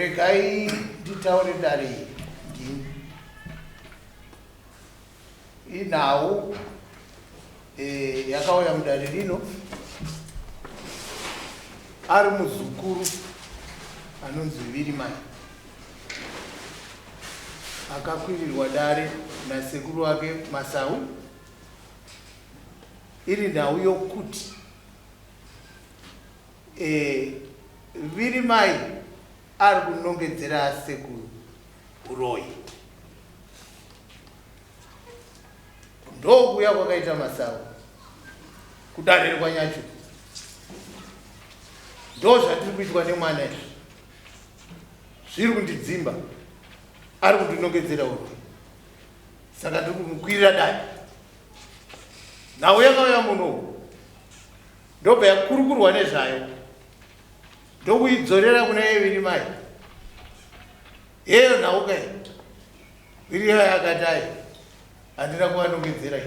Regai nditaure dare inhau yakauya mudare rino ari muzukuru anonzi Virimai akakwirirwa dare nasekuru wake Masau. Iri nhau yokuti Virimai ari kunongedzera sekuru Royi. Ndokuya kwakaita Masau kudare kwanyacho. Ndo zvatiri kuitwa nemwana izvi. Zviri kundidzimba. Ari kundinongedzera Royi. Saka ndiri kumukwirira dare. Nhau yakauya muno. Ndobva yakurukurwa nezvayo. Ndokuidzorera kuna Virimai. Yeyo nhau kai. Virimai akati handina kuvanongedzera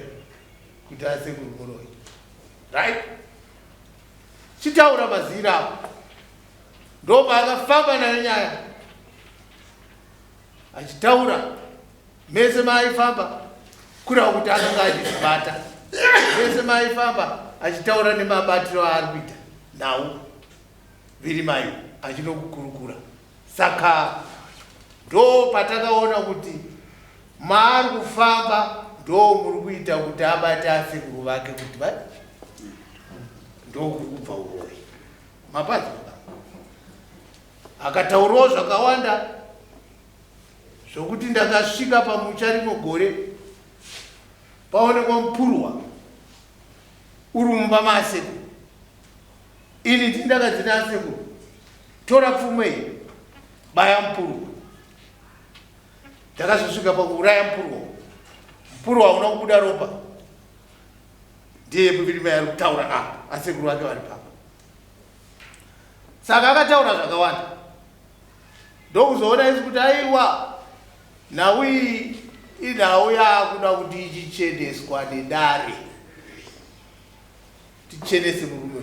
kuti asekuru Royi. Right? Chitaura mazira apo. Ndobva akafamba nayo nyaya. Achitaura mese maaifamba kureva kuti akanga achizvibata. Mese maaifamba achitaura nemabatiro aari kuita nhau Virimai achinokukurukura. Saka ndo patakaona kuti maari kufamba ndo muri kuita kuti abate asekuru vake kuti ndo kuri kubva Uroyi. Mapadzi akataurawo zvakawanda zvokuti ndakasvika pamusha rimwe gore paonekwa mupurwa uri mumba maasekuru. Ini ndindakadzina asekuru, tora pfuma iyi, baya mupurwa. Ndakazosvika pakuuraya mupurwa. Mupurwa hauna kubuda ropa. Ndiye Virimai ari kutaura apa, asekuru vake vari papa. Saka akataura zvakawanda. Ndokuzoona isi kuti aiwa nhau iyi inhau yaakuda kuti ichicheneswa nedare. Tichenese murume.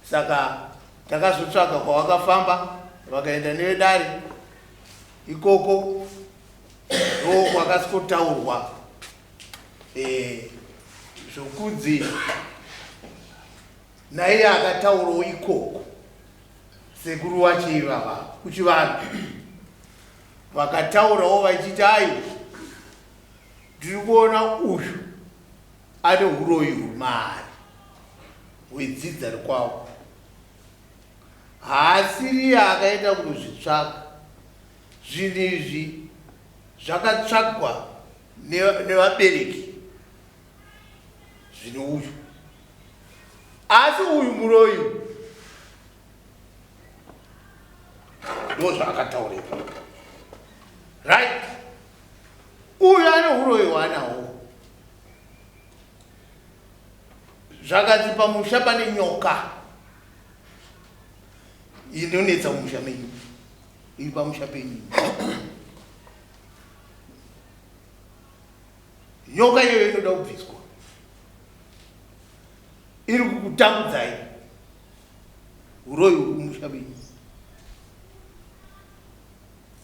Saka takazotsvaga kwavakafamba vakaenda nevedare. Ikoko ndo kwakasikotaurwa zvokunzi naiye akataurawo ikoko sekuru wacho ivava kuchivanhu vakataurawo vachiti ndiri kuona uyu ane uroyi hurumari hwedzidza rikwavo. Haasiriye akaenda kunozvitsvaka. Zvinhu izvi zvakatsvagwa nevabereki zvino uyu. Asi uyu muroyi ndo zvaakataureka. Right? Uyu ane uroyi hwaanawo. Zvakanzi pamusha pane nyoka inonetsa mumusha menyu. Iri pamusha penyu. Nyoka iyoyo inoda kubviswa. Iri kukutambudzai. Uroyi huri kumusha penyu.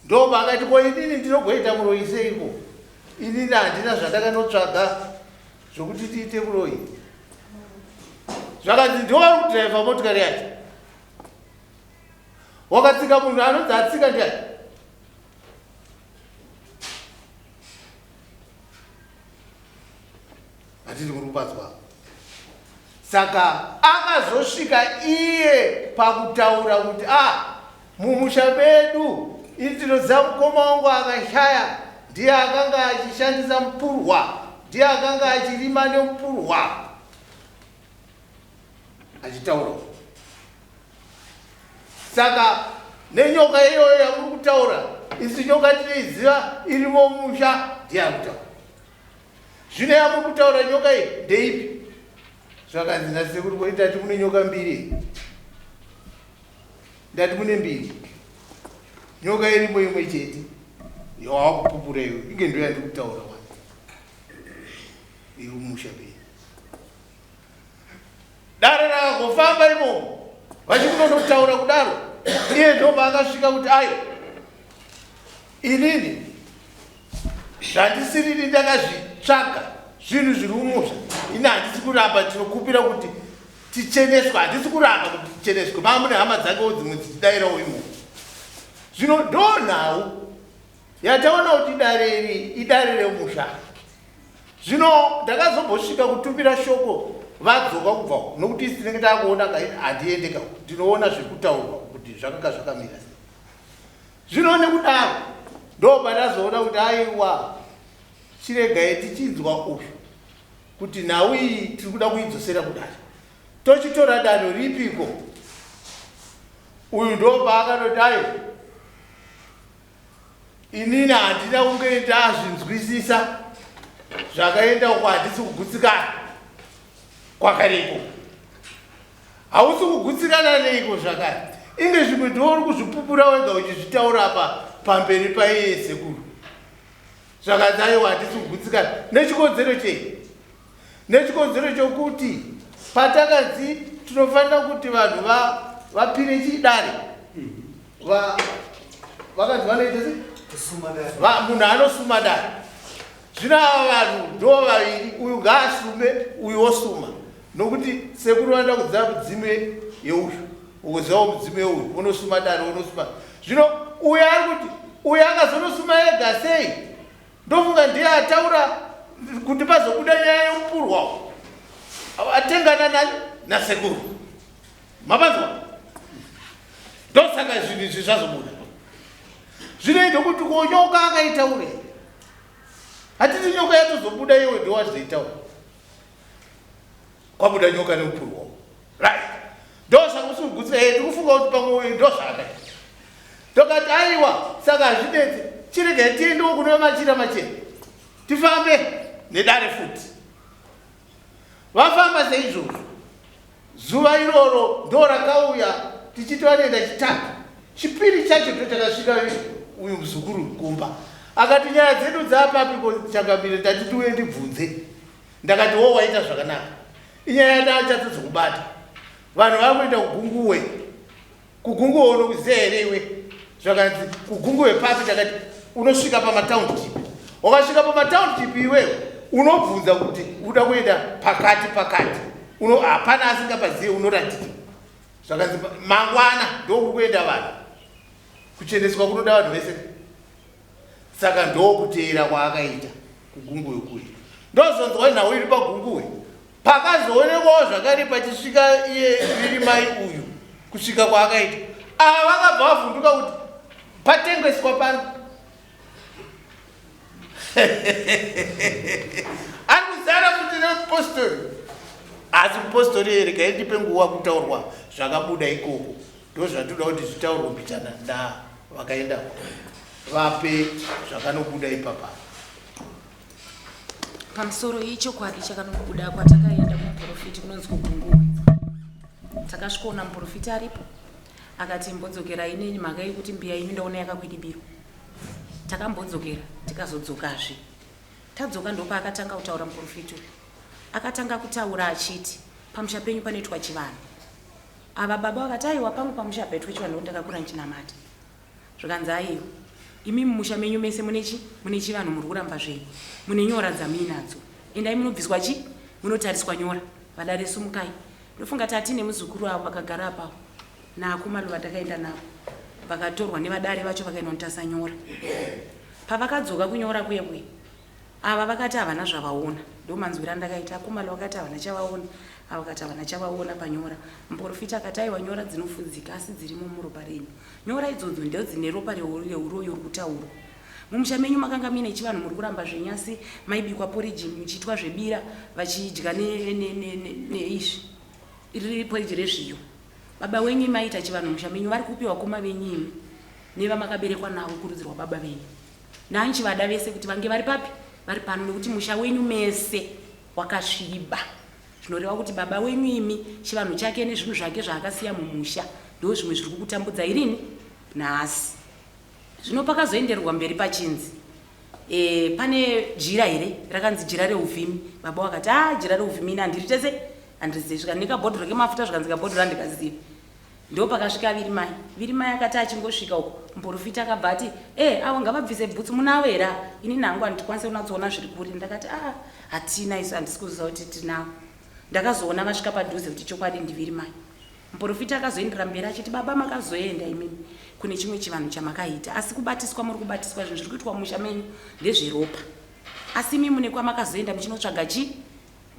Ndobva akati ko inini ndinogoita muroyi seiko? Inini handina zvandakanotsvaga zvokuti tiite muroyi. Zvakanzi ndiwari kudhiraivha motikari yacho. Wakatsika munhu anonzi atsika ndiani? Hatiti muri kubatswa. Saka akazosvika iye pakutaura kuti mumusha medu ini tinoziva mukoma wangu akashaya, ndiye akanga achishandisa mupurwa, ndiye akanga achirima nemupurwa. Achitaura. Saka nenyoka iyoyo yamuri kutaura, isi nyoka tinoiziva irimo mumusha, ndiye akutaura. Zvino yamuri kutaura nyoka iyi ndeipi? Zvakanzi nasekuru kuti ndati mune nyoka mbiri. Ndati mune mbiri. Nyoka irimo imwe chete. Yawakupupura iyo, inge ndo yandiri kutaura wani. Iri mumusha penyu. Dare rakangofamba imo vachikunonotaura kudaro iye ndoba akasvika kuti ayo inini zvandisiriri ndakazvitsvaga zvinhu zviri umusha ini handisi kuramba tinokupira kuti ticheneswe handisi kuramba kuti ticheneswe mamune hama dzakewo dzimwe dzichidayirawo imo zvino ndo nhau yataona kuti dare iri idare remusha zvino ndakazombosvika kutumira shoko vadzoka kubva nokuti isi tinenge takuona handiendeka ndinoona zvekutaurwa kuti zvakanga zvakamira zvino nekudaro ndo pandazoona kuti aiwa chiregai tichinzwa uyu kuti nhau iyi tiri kuda kuidzosera kudare tochitora danho ripiko uyu ndo paakanoti ayo inini handina kunge ndazvinzwisisa zvakaenda uko handisi kugutsikana kwakareko hausi kugutsikana neiko zvakare inge zvimwe ndori kuzvipupura wega uchizvitaura pamberi paiye sekuru zvakadzaiwa handisi kugutsikana nechikodzero chei nechikodzero chokuti patakanzi tinofanira kuti vanhu vapire chidare vakanzi vanoita sei munhu anosuma dare zvino ava vanhu ndo vaviri uyu ngaasume uyu osuma nokuti sekuru vanoda kuziva mudzime yeuyu ukuzivawo mudzime yeuyu unosuma dare unosuma zvino uyu ari kuti uyu akazonosuma ega sei ndofunga ndiye ataura kuti pazobuda nyaya yomupurwa atengana nani nasekuru mapanzwa ndosaka zvinhu izvi zvazobuda zvinoita kuti konyoka akaitaure hatiti nyoka yatozobuda iwe ndowazoitaura kwabuda nyoka nemupurwa right ndosaka usikugutsira ndikufunga kuti pamwe uyu ndozvakaita ndokati aiwa saka hazvidetse chiregai tiendewo kuno machira machena tifambe nedare futi vafamba seizvozvo zuva iroro ndo rakauya tichitova nenda chitatu chipiri chacho totakasvika uyu muzukuru kumba akati nyaya dzedu dzapapiko chakamire tati tiuye ndibvunze ndakati wo waita zvakanaka inyaya yatachatozokubata vanhu vari kuenda kugunguwe kugunguwe unokuziya here iwe zvakanzi kugunguwe papi takati unosvika pamatownship wakasvika pamatownship iwewe unobvunza kuti uda kuenda pakati hapana asingapazive unoratidza zvakanzi mangwana ndokuri kuenda vanhu kucheneswa kunoda vanhu vese saka ndokuteera kwaakaita kugunguwe kuya ndozonzwa nhau iri pagunguwe pakazoonekwawo zvakare pachisvika iye iri mai uyu kusvika kwaakaita ava vakabva vavhunduka kuti patengeswa pano ari kuzara kuti nepostori asi postori here kaitipe nguva kutaurwa zvakabuda ikoko ndo zvatoda kuti zvitaurwe mbichana vakaenda vape zvakanobuda ipapa pamusoro yechokwadi chakanobuda kwatakaenda kumuprofiti kunonzi kugunguwe takasvikaona muprofiti aripo akati mbodzokerai neni mhaka yekuti mbiya imi ndaona yakakwidibirwa takambodzokera tikazodzokazve tadzoka ndopaakatanga kutaura muprofiti akatanga kutaura achiti pamusha penyu panoitwa chivanhu ava baba vakati aiwa pangu pamusha paitwa chivanhu ndakakura nchinamata zvikanzi aiwa imi mumusha menyu mese mune chivanhu muri kuramba zvenyu mune nyora dzamuinadzo endai munobviswa munotariswa nyora vadare sumukai ndofunga tati nemuzukuru avo vakagara apapo naakomana vatakaenda navo vakatorwa nevadare vacho vakaenda notasa nyora pavakadzoka kunyora kwekwe ava vakati havana zvavaona ndomanzwira andakaita akomana vakati havana chavaona ava vakati havana chavaona panyora muprofita akati aiwa nyora dzinofudzika asi dzirimo muropa renyu nyora idzodzo ndo dzine ropa reuroyo uri kutaurwa mumusha menyu makanga mine chivanhu muri kuramba zvenyu asi maibikwa poriji muchiitwa zvebira vachidya neizvi riri poriji rezviyo baba wenyu maita chivanhu musha menyu vari kupiwa koma venyu imi nevamakaberekwa navo kurudzirwa baba venyu nanchivada vese kuti vange vari papi vari pano nekuti musha wenyu mese wakasviba zvinoreva kuti baba wenyu imi chivanhu chake nezvinhu zvake zvaakasiya mumusha ndo zvimwe zviri kukutambudza irini nhasi zvino pakazoenderwa mberi pachinzi pane jira here rakanzi jira reuvhimi baba wakati jira reuvhimi ini handiri tese handizivi zvika nekabhodhoro kemafuta zvikanzi kabhodhoro handikazivi ndo pakasvika Virimai akati achingosvika uko muprofita akabva ati avo ngavabvise bhutsu munavo era ini nangu handikwanise kunatsoona zviri kuri. Ndakati hatina isu handisi kuziva kuti tinavo. Ndakazoona vasvika padhuze kuti chokwadi ndiVirimai. Muprofita akazoendera mberi achiti baba makazoenda imimi kune chimwe chivanhu chamakaita asi kubatiswa muri kubatiswa zvinhu zviri kuitwa musha menyu ndezveropa asi imi mune kwamakazoenda muchinotsvaga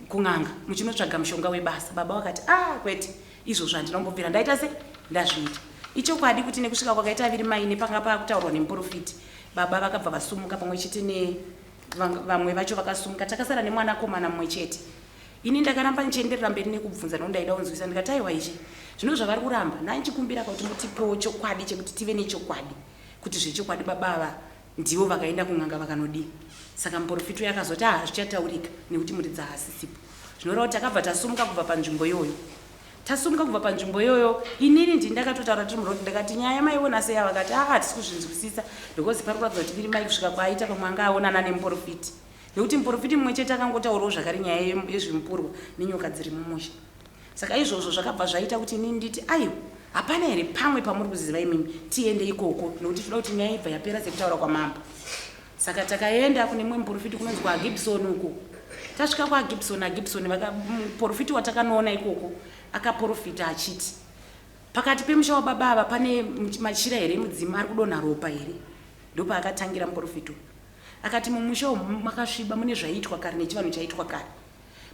kun'anga muchinotsvaga mushonga webasa. Baba vakati kwete izvozvo handinombobvira ndaita se ndazviita. Ichokwadi kuti nekusvika kwakaita Virimai nepanga pakutaurwa nemuprofiti baba vakabva vasumuka pamwe chete nevamwe vacho vakasumuka. Takasara nemwanakomana mumwe chete. Ini ndakaramba nichienderera mberi nekubvunza nondaida kunzwisa ndikati aiwa ichi zvino zvavari kuramba nanchikumbira kuti mutipewo chokwadi chekuti tive nechokwadi kuti zvechokwadi baba ava ndivo vakaenda kun'anga vakanodii. Saka muprofiti yakazoti zvichataurika nekuti muridzi haasisipo. Zvinoreva kuti takabva tasumuka kubva panzvimbo iyoyo. Tasumuka kubva panzvimbo iyoyo inini ndakatotaura tiri muroti ndakati nyaya maiona sei? Vakati hatisi kuzvinzwisisa because pari kuratidza kuti Virimai kusvika kwaaita pamwe anga aonana nemuprofiti nekuti muprofiti mumwe chete akangotaurawo zvakare nyaya yezvimupurwa nenyoka dziri mumusha. Saka izvozvo zvakabva zvaita kuti inini nditi aiwa hapana here pamwe pamuri kuziva imimi tiende ikoko nekuti toda kuti nyaya ibva yapera sekutaura kwamamba. Saka takaenda kune mumwe muprofiti kunonzi kwaGibson uko. Tasvika kwaGibson, muprofiti watakanoona ikoko akaprofita achiti pakati pemusha wababa ava pane machira here mudzima ari kudonha ropa here. Ndopa akatangira muprofiti akati mumusha umu makasviba mune zvaiitwa kare nechivanhu chaitwa kare.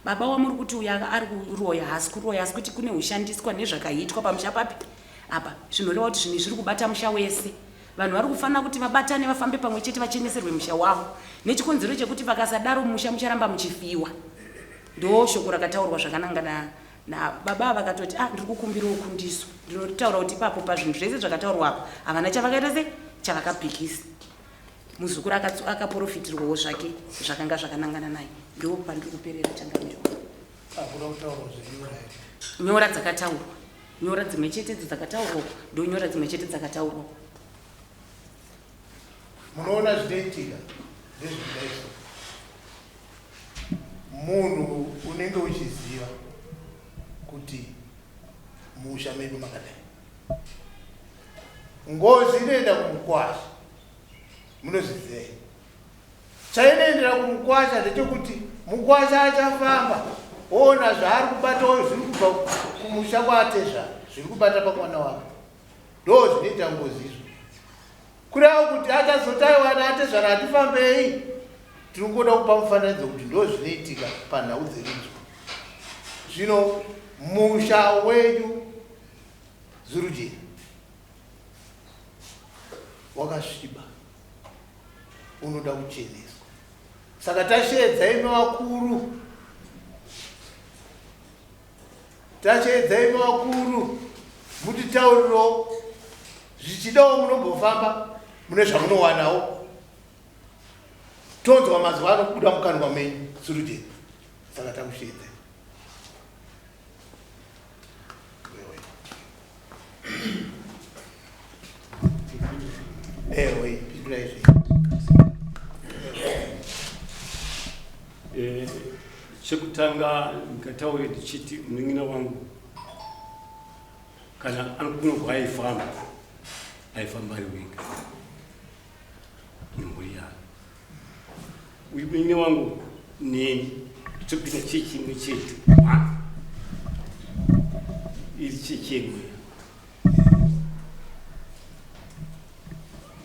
Baba wamuri kuti uya ari kuroya hasi kuroya asi kuti kune hushandiswa nezvakaitwa pamusha papi apa zvinoreva kuti zvinhu zviri kubata musha wese. Vanhu vari kufanira kuti vabatane vafambe pamwe chete vacheneserwe musha wavo nechikonzero chekuti vakasadaro musha mucharamba muchifiwa. Ndo shoko rakataurwa zvakanangana nababa vakatoti ndiri kukumbirawo kundiso ndinotaura kuti ipapo pazvinhu zvese zvakataurwa apo havana chavakaita se chavakapikisa. Muzukuru akaprofitirwawo zvake zvakanga zvakanangana naye. Ndo pandiri kuperera changamiro. Nyora dzakataurwa nyora dzimwe chete dzakataurwa ndo nyora dzimwe chete dzakataurwa. Munoona zvinoitika ndezvekudaiso munhu unenge uchiziva kuti musha medu makadai ngozi inoenda kumukwasha munozvizei chainoendera kumukwasha ndechekuti mukwasha achafamba ona zvaari kubatawo zviri kubva kumusha kwatezva zviri kubata pamwana wake ndo zvinoita ngozi izvo. Kureva kuti achazotaiwana atezvana hatifambei tiringoda kupa mufananidzo kuti ndo zvinoitika panhau dzeridzo. Zvino musha wenyu Zurujeni wakasviba unoda kucheneswa. Saka tasheedza imi vakuru mutitauriro zvichidawo munombofamba mune zvamunowanawo tonzwa mazuva ano kubuda mukanwa menyu Zurujeni. Saka takusheedza ewe pindura chekutanga nikataura ndichiti munin'ina wangu kana anokuno aifamba ari wega nemhuri yake. Uyu munin'ina wangu neni topinda chechi imwe chete iri chechi yemweya.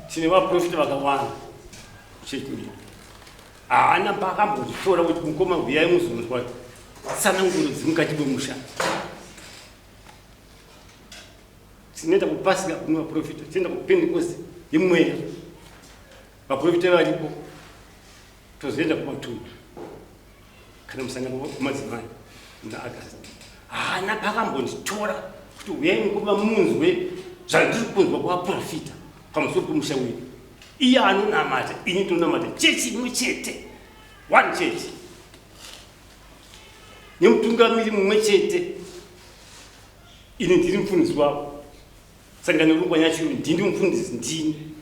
Tine vaprofita vakawanda chechi medu haana pakambotitora kuti mukoma huyai muzonzwa tsananguro dzimukati memusha. Tinoenda kupasika kune vaprofita tienda kupentekosti yemweya vaprofita varipo tozoenda kumatunhu kana musangano wemadzimai naAgasti. Haana pakambonditora kuti huyai mukoma munzwe zvandiri kunzwa kuvaprofita pamusoro pemusha wedu. Iye anonamata ini ndinonamata chechi imwe chete one church nemutungamiri mumwe chete. Ini ndiri mufundisi wavo sangano rungwanya chiro ndini mufundisi ndini.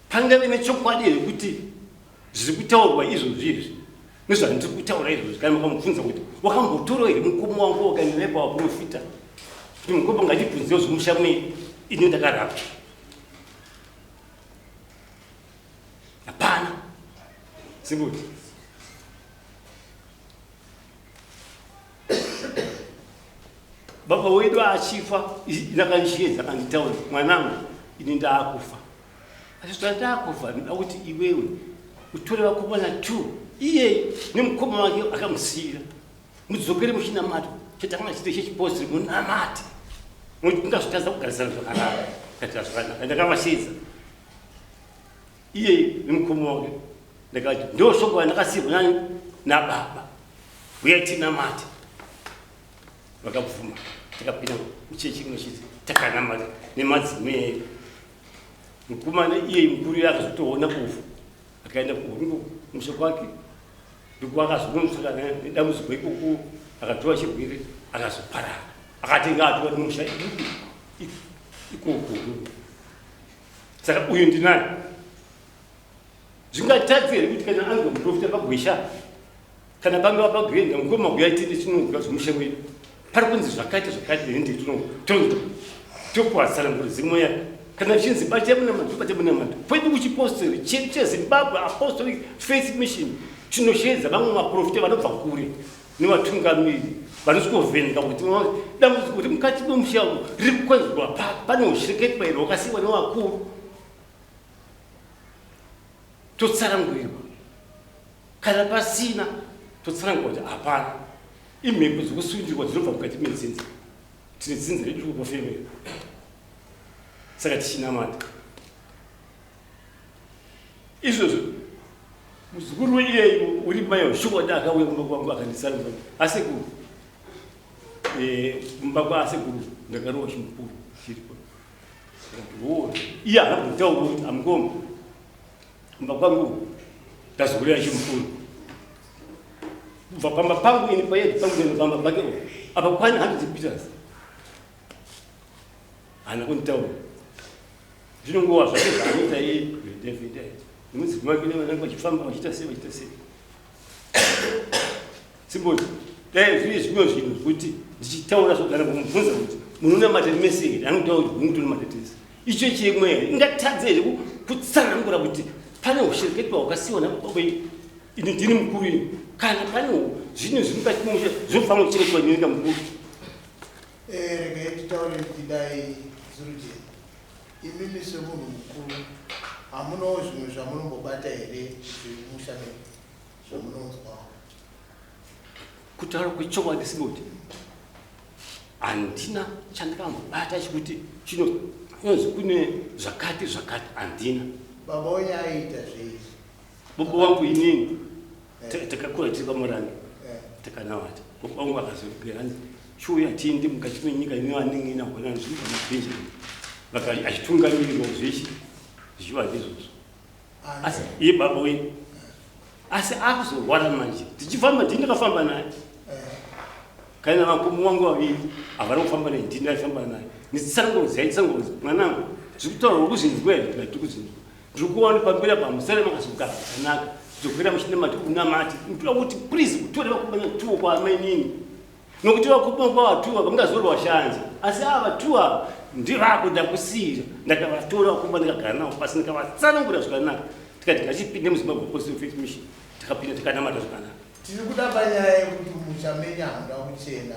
Pangave nechokwadi rekuti zviri kutaurwa izvozvizvi nezvandiri kutaura izvozvi kana makamubvunza kuti wakambotora here mukoma wangu wakandirepa waprofita mukoma ngatibvunzewo zvomusha mwei ini ndakarapa hapana simboti baba wedu achifa ndakanishedza akanditaura mwanangu ini ndaakufa asi ndakufa ndoda kuti iwewe utore vakomana 2 iye nemukoma wake akamusiyira mudzokere muchinamato chatakanga chite chechipostori munamate mungazotadza kugarisana zvakanaka katira zvakanaka ndakavashedza iye nemukoma wake ndakati ndo shoko randakasiyirwa nani nababa uyai tinamate vakabvuma takapinda muchechi imwe chete takanamata nemadzimai mukomana iye mukuru yake akazotoona kufa akaenda kuhorungu musha kwake nduku akazonomusaka nedambudziko ikoko akatora chirwere akazoparara akatenga atora nemusha ikoko saka uyu ndinani zvingatadzi here kuti kana ange muprofita pagwesha kana pangava pagwenda mukoma kuyaitinde chinonga zvomusha wedu pari kunzi zvakaita zvakati tokuwadzana zimwe yake kana chinzi batemunamatu pwedu kuchipostori chedu chezimbabwe apostolic faith mission chinoshedza vamwe maprofita vanobva kure nevatungamiri vanosvikovheneka kuti dambudziko kuti mukati memushawo riri kukwanzirwa pane ushereketwa here wakasiyiwa nevakuru totsarangurirwa kana pasina totsarangurirwa kuti hapana imhepo dzekusundirwa dzinobva mukati medzinza tine dzinza redu kukufemera saka tichinamata izvozvo muzukuru weiyei uri mayo shokoda akauya kumba kwangu akandisara asekuru kumba kwaasekuru ndakarowa chimukuru chiripo iye akabvutaura kuti amukoma kumba kwangu ndazogurira chimukuru kubva pamba pangu ini payedu pangu pamba pake apa kwani 100 peters hana kunditaura zvinongowa zvake zvaanoita iye David mudzimai wake nevanenge vachifamba vachiita sei simboti dai zviri zvimwe zvinhu zvekuti ndichitaura zvogara kumubvunza kuti munonamata nemeseri anotaura kuti mungutonamata tese icho chimwe here ingatadze here kutsanangura kuti pane ushereketwa hwakasiyiwa nababa ini ndini mukuru ini kana pane zvinhu zviri mukati momusha zvinofanira kuchengetwa nyika mukuru regai titaure kuti dai Zurujeni imimi semunhu mukuru hamunawo zvimwe zvamunombobata here zvemusha zvamunonzwa kutaura kwechokwadi simboti handina chandakambobata chikuti chinonzi kune zvakati handina baba wenyu aiita zveizvi baba wangu inini takakura tiri pamurangi takanavata baba wangu akazogera chiuya tiende mukati menyika ine vanenge inagona zviri pamabhenjeri achitungamirwa zveshe zvichiva ndizvozvo asi iye baba wenyu asi akuzorwara manje tichifamba ndindakafamba naye kana vakomo wangu vaviri havana kufamba naye ndindaifamba naye nditsangozi aitsangozi mwanangu zviri kutaura kuzinzwa here tikati kuzinzwa ndiri kuona pamberi pamusare makazogara zvakanaka zokwera muchinamati unamati ndoda kuti please kutore vakomana 2 kwaamai nini nokuti vakomana kwava2 vamungazorwa shanje asi ava 2 ndivakuda kusiyira ndakavatora vakomana ndikagara navo pasi ndikavatsanangura zvakanaka tikati ngachipinde muzimbabwe apostolic faith mission takapinda tikanamata zvakanaka tiri kuda panyaya yekuti musha menyu hamuda kuchena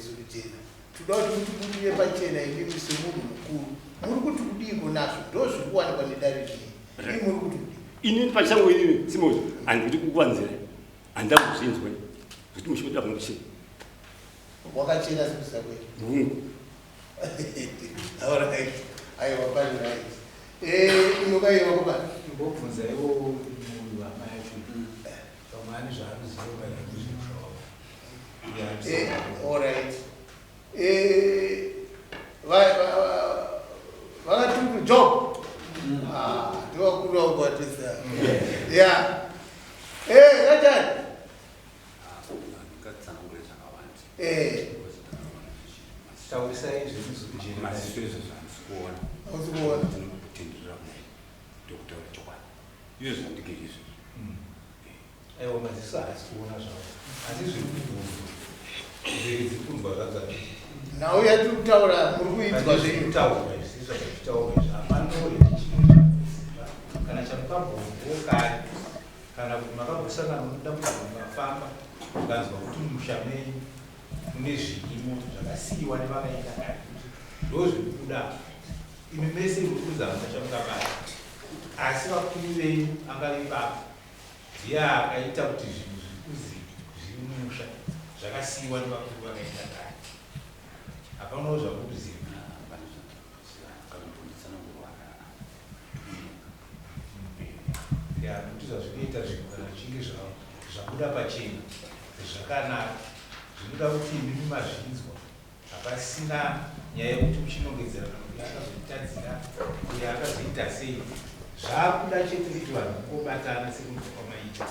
Zurujeni toda kuti mubudirire pachena imimi semunhu mukuru muri kuti kudiko nazvo ndo zviri kuwanikwa nedare rinei muri kuti inini pachangu inini simoti handikuti kukuwanzira handida kuzvinzwa kuti mushoda kunochena wakachena sekusa kwedu alright aiwa pani right inokaiwa kuba ndobvunzaiwo munhu hama yacho pamani zvaanoziva kana kuzvinhu alright vakati kuti job ndivakuru vakuvatisa ya kachani taurisai zvemuZurujeni ausikuona aiwa maziso haasi kuona zvavo asi zviri kubvunzwa zviri kundwa zvadzati Now we have to tell her, we But was you in tell me, this is what you tell me. I'm not kana chamukabhoka kana kuti makambosangana nomudamudzangu mafamba ukanzwa kuti mumusha menyu mune zvirimo zvakasiyiwa nevakaita kare ndo zviri kuda imi mese muri kuzama chamukabata asi vakuru venyu anga ivapa ndiye akaita kuti zvinhu zvikuzi zviri mumusha zvakasiyiwa nevakuru vakaita kare hapanawo zvakuruziva kuti zvazvinoita zvinhu kana zvichinge zvabuda pachena zvakanaka zvinoda kuti imi mazvinzwa hapasina nyaya yekuti muchinongedzera kana kuti akazotadzira uye akazoita sei zvakuda chete kuti vanhu mukobatana sekunzi kwamaita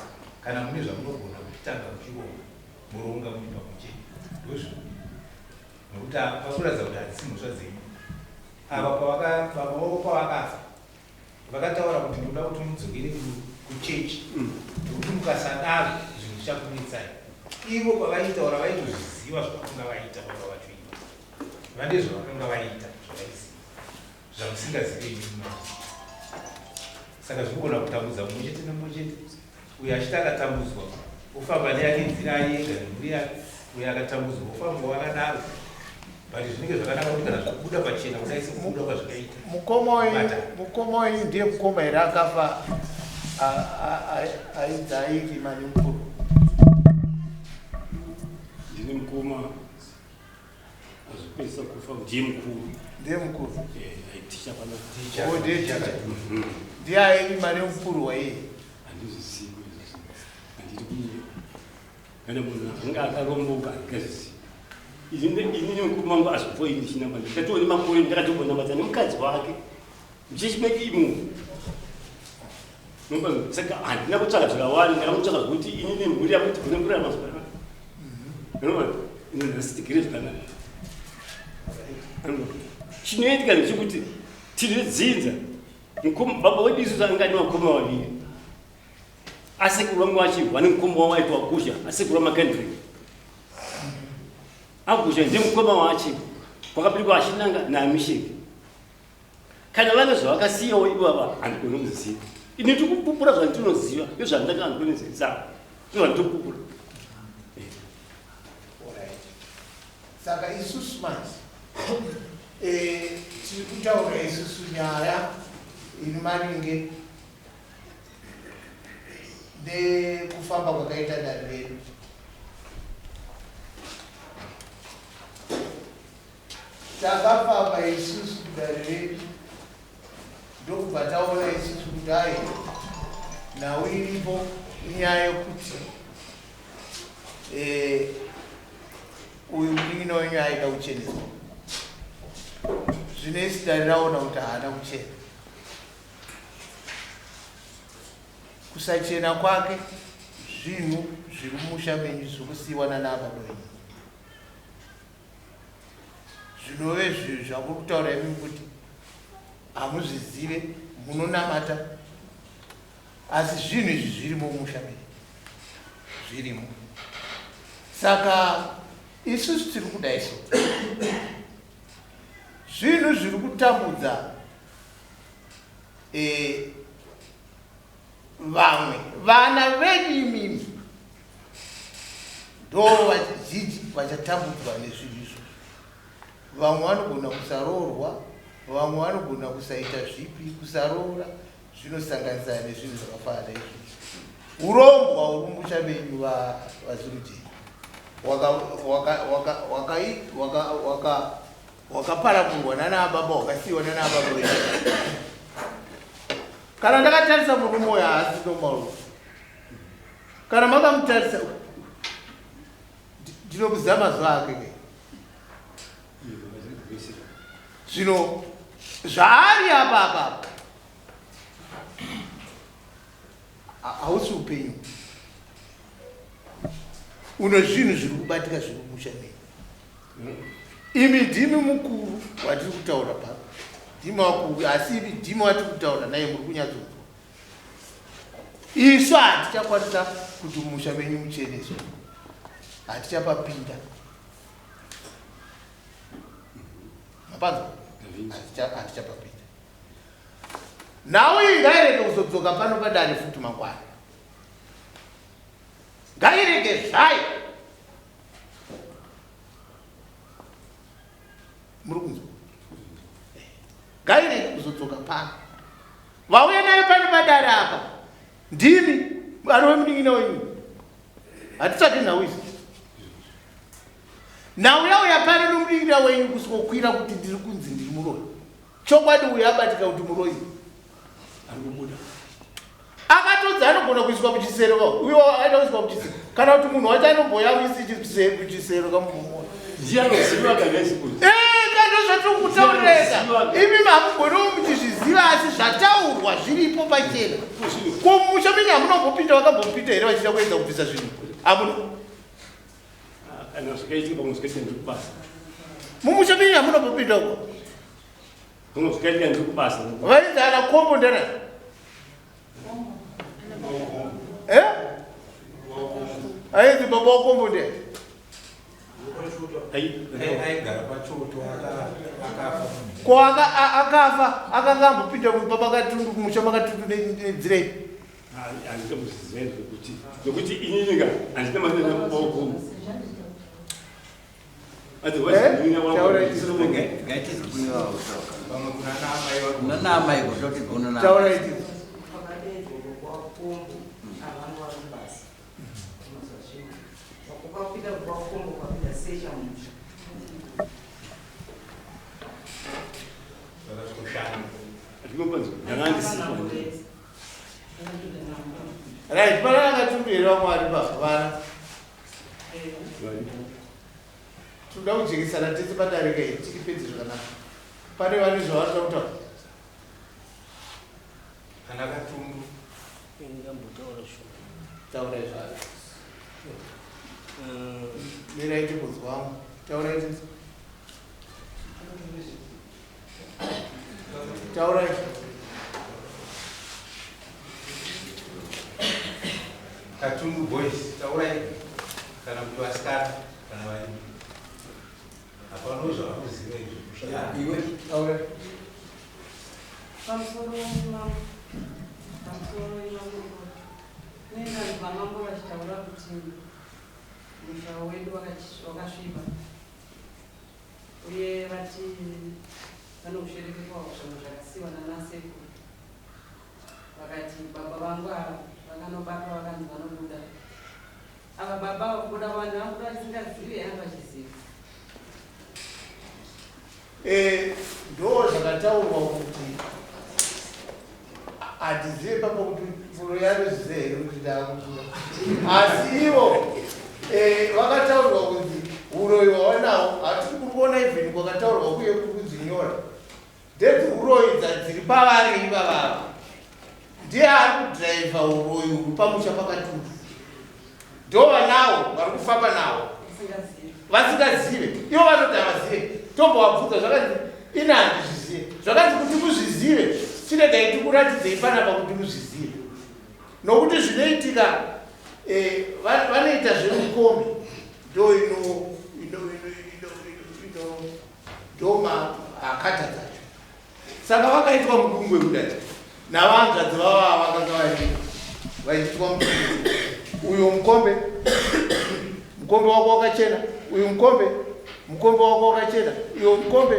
kana mune zvamunogona kutanga muchiona muronga muri pamuchena ndozvino nokuti pakuratidza kuti hadzisi mhosva dzenyu ava pavakafa vakataura kuti muda kuti mudzokere kuchechi nokuti mukasadaro zvinhu zvichakunetsai ivo pavaitaura vaitozviziva zvavakanga vaita vanga vatoita vane zvavakanga vaita zvavaiziva zvamusingazive imi saka zvinogona kutambudza mumwe chete nemumwe chete uyo achiti akatambudzwa ofamba neyake nzira ayenga nemhuri yake uyo akatambudzwa ofamba wakadaro but zvinenge zvakanaka kuti kana zvabuda pachena kudai sekubuda kwazvakaita mukoma wenyu ndiye mukoma here akafa aidza aiti mani mukuru ndine mukoma azopedzisa kufa ndiye mukuru aiticha ndiye aiti mani mukuru waiye handizvisivi handiti kuye kana munhu anga akaromboka handingazvisivi inini mukuru mangu azopoi ndichina manje ndikatoone makore ndakatobonamata nemukadzi wake mchechimekimo saka handina kutsvaka zvakawanda ndakamutsvaka zvokuti inini mhuri yakuti kune kurama zvakanaka inonasitigire zvakanaka chinoitika ndechekuti tiri dzinza baba wedu isusu anga ane makoma vaviri asekuru vangu vachibva nemukoma wavo aitwa kusha asekuru vamakandri agusha ndiye mukoma waachibva kwakapirikwa achinanga naamisheki kana vane zvavakasiyawo ivava handikone kuziva ini tikupupura zvandinoziva nezvandanga handikonizivisava nezvanditopupura saka isusu manje tiri kutaura isusu nyaya iri maringe nekufamba kwakaita danho redu takafamba isusu kudanho redu ndokubva taona isusu kuti ai nhau iripo inyaya yekuti uyu munin'ina wenyu aida kucheneswa zvino isi dare raona kuti haana kuchena kusachena kwake zvinhu zviri mumusha menyu zvokusiyiwa nanababa wenyu zvinove zvinhu zvamuri kutaura imi kuti hamuzvizive munonamata asi zvinhu izvi zvirimo mumusha menyu zvirimo saka isusu tiri kudai so zvinhu zviri kutambudza vamwe vana vedu imimi ndo vazhinji vachatambudzwa nezvinhu izvo vamwe vanogona kusaroorwa vamwe vanogona kusaita zvipi kusaroora zvinosanganisana nezvinhu zvakafanana izvi urombwa huri mumusha menyu vazurujeni wakaparapurwa nanababa wakasiyiwa nanababa wenyu kana ndakatarisa murume uyo haasi nomauro kana makamutarisa ndinokuzama zuva ake zvino zvaari apa hausi upenyu uno zvinhu zviri kubatika zviri kumusha menyu imi ndimi mukuru watiri kutaura papa ndimi wakuru asi ivi ndimi watiri kutaura naye muri kunyatsonzwa isu hatichakwanisa kuti mumusha menyu mucheneswe hatichapapinda Mapanzo hatichapapita. Nawo iyi ngairege kuzodzoka pano padare futi mangwana. Ngairege zvayo. Muri kunzwa? Ngairege kuzodzoka pano. Vauya nayo pano padare apa. Ndimi ariwe munin'ina wenyu. Hatitsvake nhau izvi. Nhau yauya pano nomunin'ina wenyu kusikokwira kuti ndiri kunzi ndiri muroi. Chokwadi uyu abatika kuti muroi. Akatodza anogona kuiswa kuchisero. Uyo aita kuiswa kuchisero. Kana kuti munhu wacho anomboya kuisi kuchisero kamumomo. Ndianoziva kagaisikunzi. Kando zvatokutaurira. Imi mamugona muchizviziva asi zvataurwa zviripo pachena. Kumusha menyu hamunambopinda vakambopinda here vachida kuedza kubvisa zvinhu. Hamuna. Kana zvakaitika pamwe ndiri kubasa. Mumusha menyu hamunambopinda uko. Pamwe zvakaitika ndiri kubasa. Vainzana kombo ndana. Ainzi baba wakombo ndana. aigara pachoto akafa. Ko akafa akangambopinda papakatundu kumusha makatundu nedzirei. Handina muzviziva zvokuti inininga handina manena kubaokomo. Right, pana akatumira vamwari pavana. Toda kujekesana tese padarika iyi tikipedze zvakanaka. Pane vane zvavanoda kutaura. Kana katundu. Taura izvaro. Mirai tikunzwamu. Taura izvaro. Taura izvaro. Katundu boys, taurai kana kuti vasikana kana varume. Hapana zvavakuziva izvi. Iwe taura. Pamusoro nenda vamambo vachitaura kuti musha wedu wakasviba uye vati vanosherekekwa zvinhu zvakasiwana nasekuru. Vakati baba vangu vakanobatwa vakanzi vanobuda. Ava baba vakubuda vanhu vakuda vasingazivi yana vachiziva. Ndo zvakataurwa kuti hatizive papa kuti pfulo yanoziva here kuti ndakakura. Asi ivo vakataurwa kuti uroyi hwawanawo hatiri kuona even kwakataurwa kuye kuri kudzinyora. Ndedzi dziri pavari ivavava. Ndiye ari kudhiraivha uroyi uri pamusha pakatundu. Ndo vanawo vari kufamba nawo vasingazive. Ivo vanoti havazive. Tombovabvunza zvakanzi ini handizvizive. Zvakanzi kuti muzvizive chiregai tikuratidzei panapa kuti muzvizive. Nokuti zvinoitika vanoita zvemukombe ndo akata dzacho. Saka vakaitwa mudungwe kudai navanzvadzi vava vakanga vaitwa mukombe. Uyu mukombe wako wakachena. Uyu mukombe wako wakachena. Iyo mukombe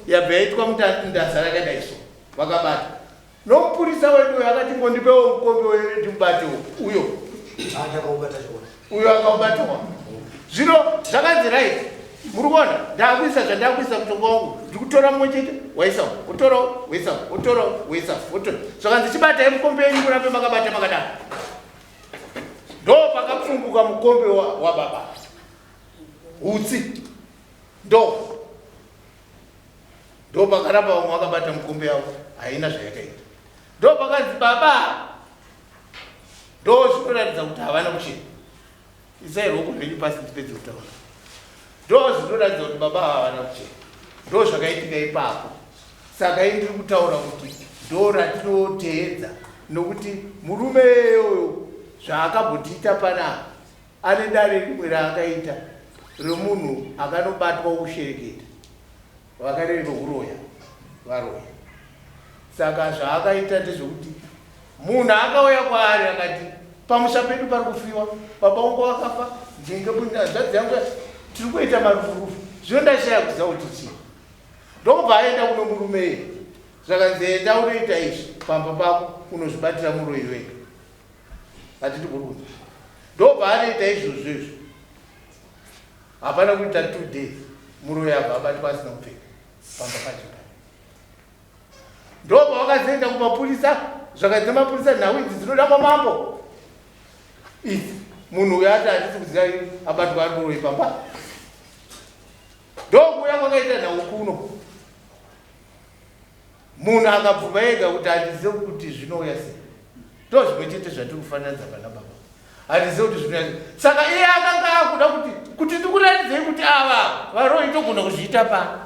yabva yaitwa mundasa rakadaiswa vakabata. Nomupurisa wedu akati ngondipewo mukombe wendimubate uyo. Uyo akaubatawo. Zvino zvakanzi right. Muri kuona ndakuisa zvandakuisa mutombo wangu. Ndiri kutora mumwe chete waisawo. Utorawo waisawo. Utorawo waisawo. Zvakanzi chibatai mukombe wenyu murambe makabata makadaro. Ndo pakapfumbuka mukombe wababa. Utsi. Ndo pakaramba vamwe vakabata mukombe yavo haina zvayakaita. Ndo pakanzi baba. Ndo zvinoratidza kuti havana kuchena. Isai ruoko rwenyu pasi ndipedze kutaura. Ndo zvinoratidza kuti baba havana kuchena. Ndo zvakaitika ipapo. Saka ini ndiri kutaura kuti ndo ratinoteedza nokuti murume iyoyo zvaakambondiita panapa ane dare rimwe raakaita remunhu akanobatwa kushereketa. vakarero uroya varoya. Saka zvaakaita ndezvekuti munhu akauya kwaari akati pamusha pedu pari kufiwa, baba wangu akafa, hanzvadzi yangu tiri kuita marufurufu, zvino ndashaya kuziva kuti chii. Ndobva aenda kuno murume iye, zvakanzi enda unoita izvi pamba pako unozvibatira muroi wega. Hatiti kuruza. Ndobva anoita izvozvo izvo. Hapana kuita 2 days muroi abva abatwa asina kupfeka pamba pacho. Ndobva vakazoenda kumapurisa, zvakanzi mapurisa nhau idzi dzinoda kwamambo. Idzi munhu uyo ati hatisi kuziva abatwa ari muroi pamba. Ndokuya kwakaita nhau kuno. Munhu akabvuma ega kuti handizive kuti zvinouya sei. Ndozvimwe chete zvatiri kufananidza pana baba. Handizive kuti zvinouya sei. Saka iye akanga akuda kuti ndikuratidzei kuti ava varoi togona kuzviita pano.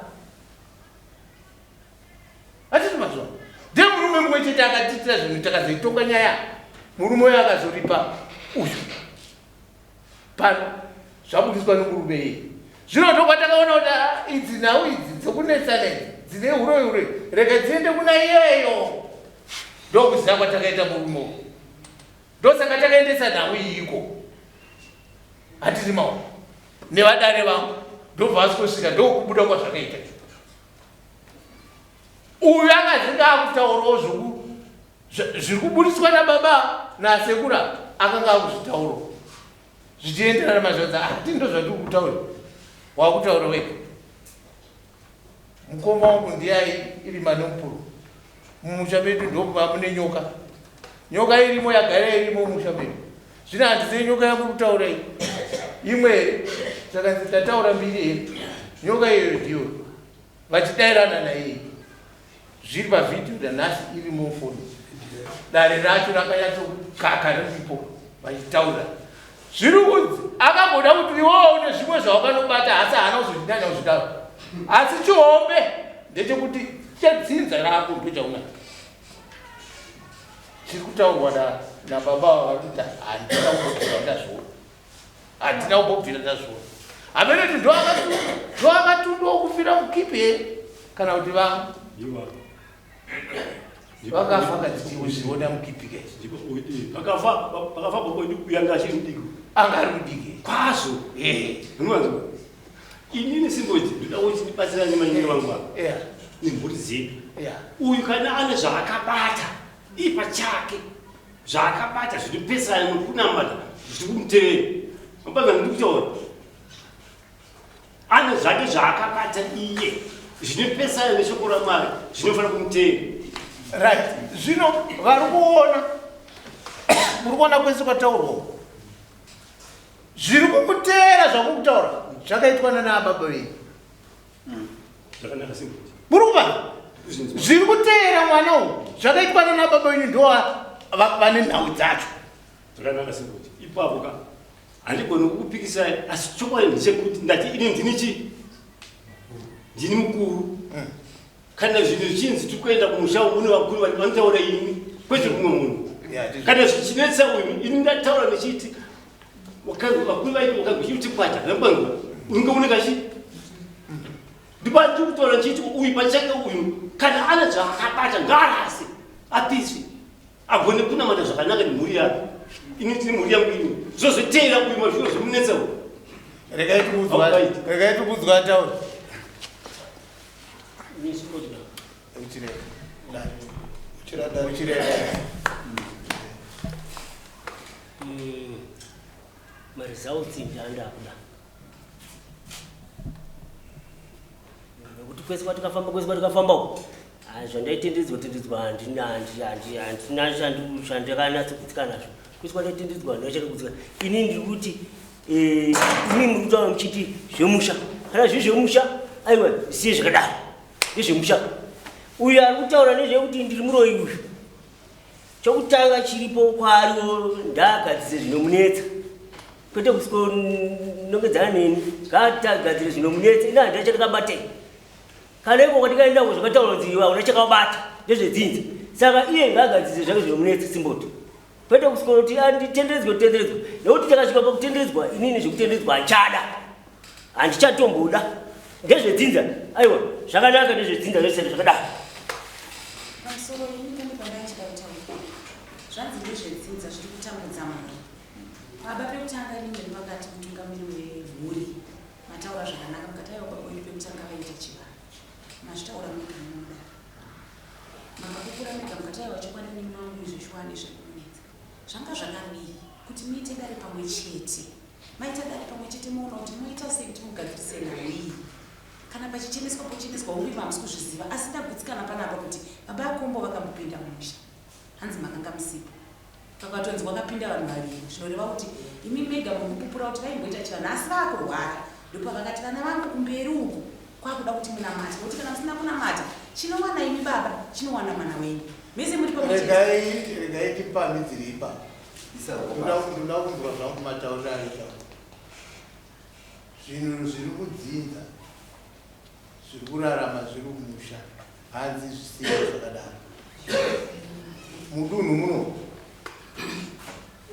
Hatiti mazvo. Ndiye murume mumwe chete akatiitira zvinhu takazoitonga nyaya. Murume uyo akazoripa uyu. Pano zvabudiswa nomurume iye. Zvino ndokwatakaona kuti idzi nhau idzi dzokunetsana idzi dzine uroi rega dziende kuna iyeyo. Ndokuziva kwatakaita murume uyu. Ndosaka takaendesa nhau iyiko. Hatiri maona nevadare vangu ndobva vasvika ndokubuda kwazvakaita. Uyu akazinga akutaurawo zviri kubudiswa nababa nasekura akanga akuzvitaurawo zvichienderana mazvadza hati ndo zvatiri kutaura wakutaura wega. Mukoma wangu ndiyai iri Manompuro. Mumusha medu ndokuva mune nyoka. Nyoka irimo yagara irimo mumusha medu. Zvino handizivi nyoka yamuri kutaura iyi imwe saka tataura mbiri here. Nyoka iyoyo ndiyo vachidairana naiye zviri pavhidhiyo danhasi iri mufoni. Dare racho rakanyatsokaka riripo vachitaura. Zviri kunzi akamboda kuti iwowo une zvimwe zvawakanobata asi haana kuzozvinyanya kuzvidaro. Asi chihombe ndechekuti chedzinza rako ndochauna chiri kutaurwa nababa varuti handina kumbobvira ndazviona. Handina kumbobvira ndazviona. Hameneti ndo akatundawo kufira mukipi here kana kuti vamwe vakafa katichiuzviona mukipi ke vakafa bokwedu uyanga achiri mudiki. anga ari mudiki kwazvo. Unowanzwa inini simboti ndoda kuti ndibatsira nemanyina vangu ava nemhuri dzedu. Uyu kana ane zvaakabata ipa chake zvaakabata zvinopesana nokunamata zviri kumutevera. Mabanga ndiri kutaura ane zvake zvaakabata iye zvinopesana neshoko raMwari zvinofanira kumutevera. Right. Zvino vari kuona kwese kwataurwa zviri kumutera zvakukutaura zvakaitwa nababa venyu. Zvakanaka simboti muri kuva zviri kutera mwana uyu zvakaitwa nababa venyu ndo vane nhau dzacho. zvakanaka simboti ipapo ka handigoni kukupikisai asi chokwadi ndechekuti ndati ini ndini chii ndini mukuru. Kana zvinhu chinzi tiri kuenda kumusha une vakuru vanotaura ini kwete kumwe munhu. Kana zvichinetsa uyu ini ndataura ndichiti vakuru vaiti vakagutikwata vambangwa unge uneka chii. Ndipo ndiri kutaura ndichiti uyu pachake uyu kana ana zvaakabata ngaarase apiswe agone kunamata zvakanaka nemhuri yake. Ini tiri mhuri yangu ini zvozoteera uyu mazviro zvomunetsa uyu. Regai tikudzwa ataura. Maresults ndakuda nekuti kwese kwatikafamba uko zvandaitendedzwa handina chandakanyatsokutsika nazvo. Kwese kwataitendedzwa ndachatokutsika. Ini ndiri kuti ini muri kutaura muchiti zvemusha kana zvii zvemusha aiwa siye zvakadaro ndezvemusha. Uyu ari kutaura nezvekuti ndiri muroi uyu chokutanga chiripo kwariwo ndagadzire zvinomunetsa kwete kusikonongedzana neni ngatagadzire zvinomunetsa ina handina chandakabatei. Kana iko kwatikaendako zvakataura kuti iwa una chakabata ndezvedzinza. Saka iye ngaagadzire zvake zvinomunetsa simboti kwete kusikoti anditenderedzwa nekuti takasvika pakutenderedzwa inini zvekutenderedzwa handichada handichatomboda ndezvedzinza aiwa zvakanaka nezvedzinza zvese zvakadaro. pamusoro ini pane pandaichida kutaura zvanzi ndezvedzinza zviri kutambudza mhuri. Baba pekutanga inenge ndipakati mutungamiri wemhuri mataura zvakanaka mukataiwa paboyi pekutanga vaita chivara mazvitaura mega muda makakukura mega mukataiwa chikwani nemwangu izvo chikwani zvekunetsa zvanga zvakadii kuti muite dare pamwe chete maita dare pamwe chete muona kuti muita sei kuti mugadzirise nhau iyi kana pachicheneswa pocheneswa uri pamusi kuzviziva asi ndagutsikana panapa kuti baba akombo vakambopinda mumusha hanzi makanga musipo pakatonzi wakapinda vanhu vaviri zvinoreva kuti imi mega mukupupura kuti vaimboita chivana asi vakurwara ndopa vakati vana vangu kumberi uku kwakuda kuti munamata nokuti kana musina kunamata chinowana imi baba chinowana mwana wenyu mese muri regai tipamidziripa ndoda kunzwa zvangu matauriro aita zvinhu zviri kudzinza zviri kurarama zviri kumusha hanzi zvisiya zvakadaro mudunhu muno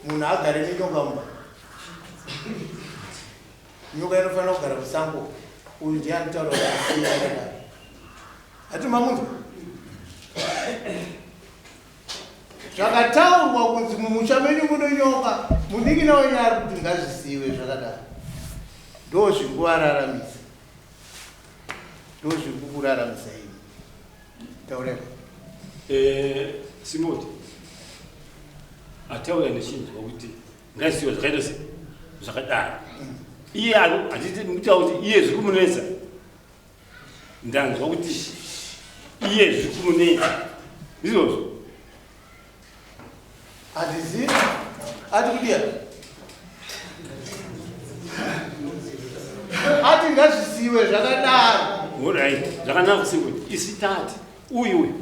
munhu agare nenyoka mumba nyoka inofanira kugara musango uyu ndiye anotaura kuti yakadaro hatuma munhu zvakataurwa kunzi mumusha menyu muno nyoka munin'ina wenyu ari kuti ngazvisiwe zvakadaro ndo zvinguvararamisa ndo zviri kukuraramisa ini taureka Simoti ataura nechinzwa kuti ngasiwa zvakaita se zvakadaro iye hatiti mutaura kuti iye zviri kumunetsa ndanzwa kuti iye zviri kumunetsa izvozvo hatizivi ati kudia ati ngazvisiwe zvakadaro orit zvakanaka Simoti isi tati uyu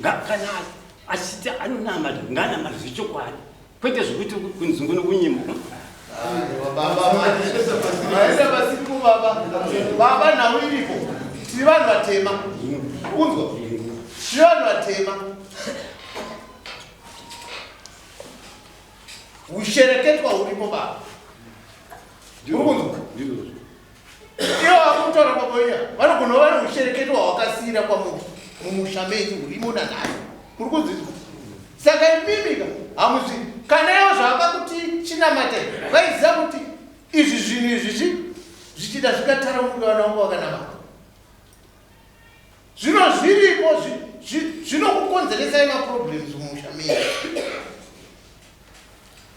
ngakanaka achiti anonamata nganamata zvechokwadi kwete zvekuti kunzunguno kunyimbo aenda pasiku baba nhau iripo tiri vanhu vatema unzwa tiri vanhu vatema ushereketwa uripo baba urikunzwa ivo vakutaura paboya vanogona vari ushereketwa hwakasiyira kwamunhu mumusha menyu urimo nanhasi muri kunzizwa saka imimika hamuzi kana ivo zvava kuti chinamatai vaiziva kuti izvi zvinhu izvi zvichida zvikataramuka vana vangu vakanamata zvino zviripo zvinokukonzeresai maproblems mumusha menyu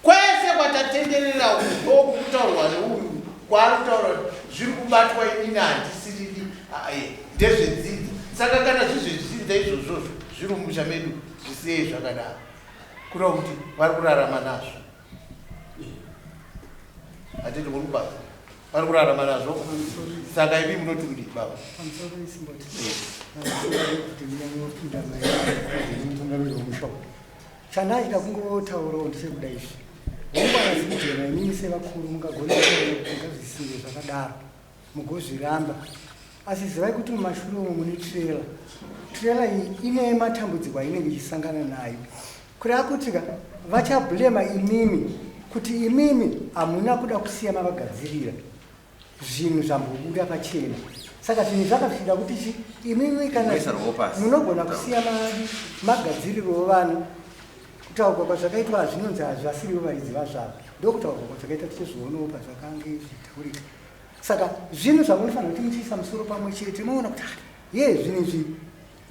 kwese kwatatenderera uku kutaurwa neuyu kwaari kutaura zviri kubatwa inini handisiriri ndezvedzinza saka kana zvezvedzinza izvozvozvo zviri mumusha medu zvisiyei zvakadaro kureva kuti vari kurarama nazvo hatiti muri kubasa vari kurarama nazvo saka ivi munoti kudi baba chandaita kungotaurawo ndisekuda izvi ungwanazimudzana imini sevakuru mungagona ngazvisiye zvakadaro mugozviramba asi zivai kuti mumashure umo mune trela iyi ine matambudziko ainenge ichisangana nayo kureva kutika vachabhlema imimi kuti imimi hamuna kuda kusiya mavagadzirira zvinhu zvambobuda pachena saka zvinhu zvakasvida kuti imimi kana munogona kusiya magadziriro vanhu kutaurwa kwazvakaitwa hazvinonzi hazvasirivo varidzi vazvavo ndokutaurwa kwazvakaita tichizvionawo pazvakange zvitaurika saka zvinhu zvamunofanira kuti muchiisa musoro pamwe chete moona kuti ye zvinhu izvi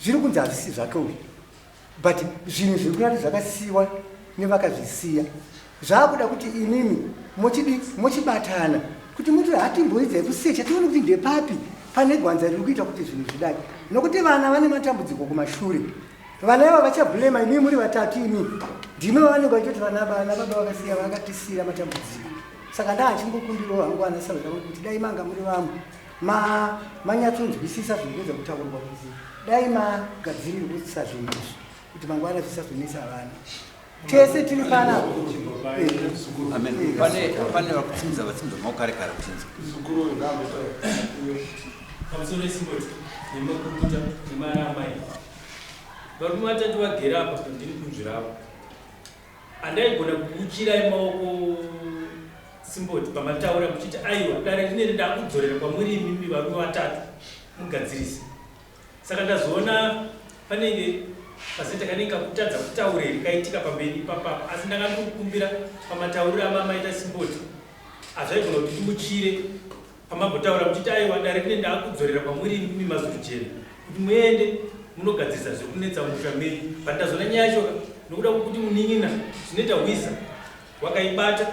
zviri kunzi hazvisi zvakeuyu but zvinhu zviri kurati zvakasiyiwa nevakazvisiya zvaakuda kuti imimi mochibatana kuti muti hatimboidzai kusecha tione kuti ndepapi pane gwanza riri kuita kuti zvinhu zvidai nokuti vana vane matambudziko kumashure vana iva vachabhlema imi muri vatatu imi ndimi vavanenge vachiti vana baba vakasiya vakatisira matambudziko saka ndaachingokumbirawo hangu anasavera kuti dai manga muri vamwe manyatsonzwisisa zvinogedza kutaurwa kuti dai magadzirirwisa zvinhu izvi kuti mangwana zvisazonesa vana tese tiri pana pane vakutsimidza vatsimidza maokarekare kuchinza pamusoro Simoti nemakukuta nemaramai varume vatatu vagere apa pandiri kunzviravo handaigona kuuchirai maoko Simoti pamataura muchiti aiwa dare rineri ndakudzorera kwamuri imimi varume vatatu mugadzirise. Saka ndazoona panenge pasenta kanenge kutadza kutaurira kaitika pamberi ipapa, asi ndakandokumbira pamatauriro amamaita Simboti azvaigona kuti timuchire pamambotaura muchiti aiwa dare rine ndaakudzorera pamwiri mimazuru chena kuti muende munogadzirisa zvekunetsa musha menyu. But ndazoona nyaya yacho nokuda kwokuti munin'ina zvinoita hwiza wakaibata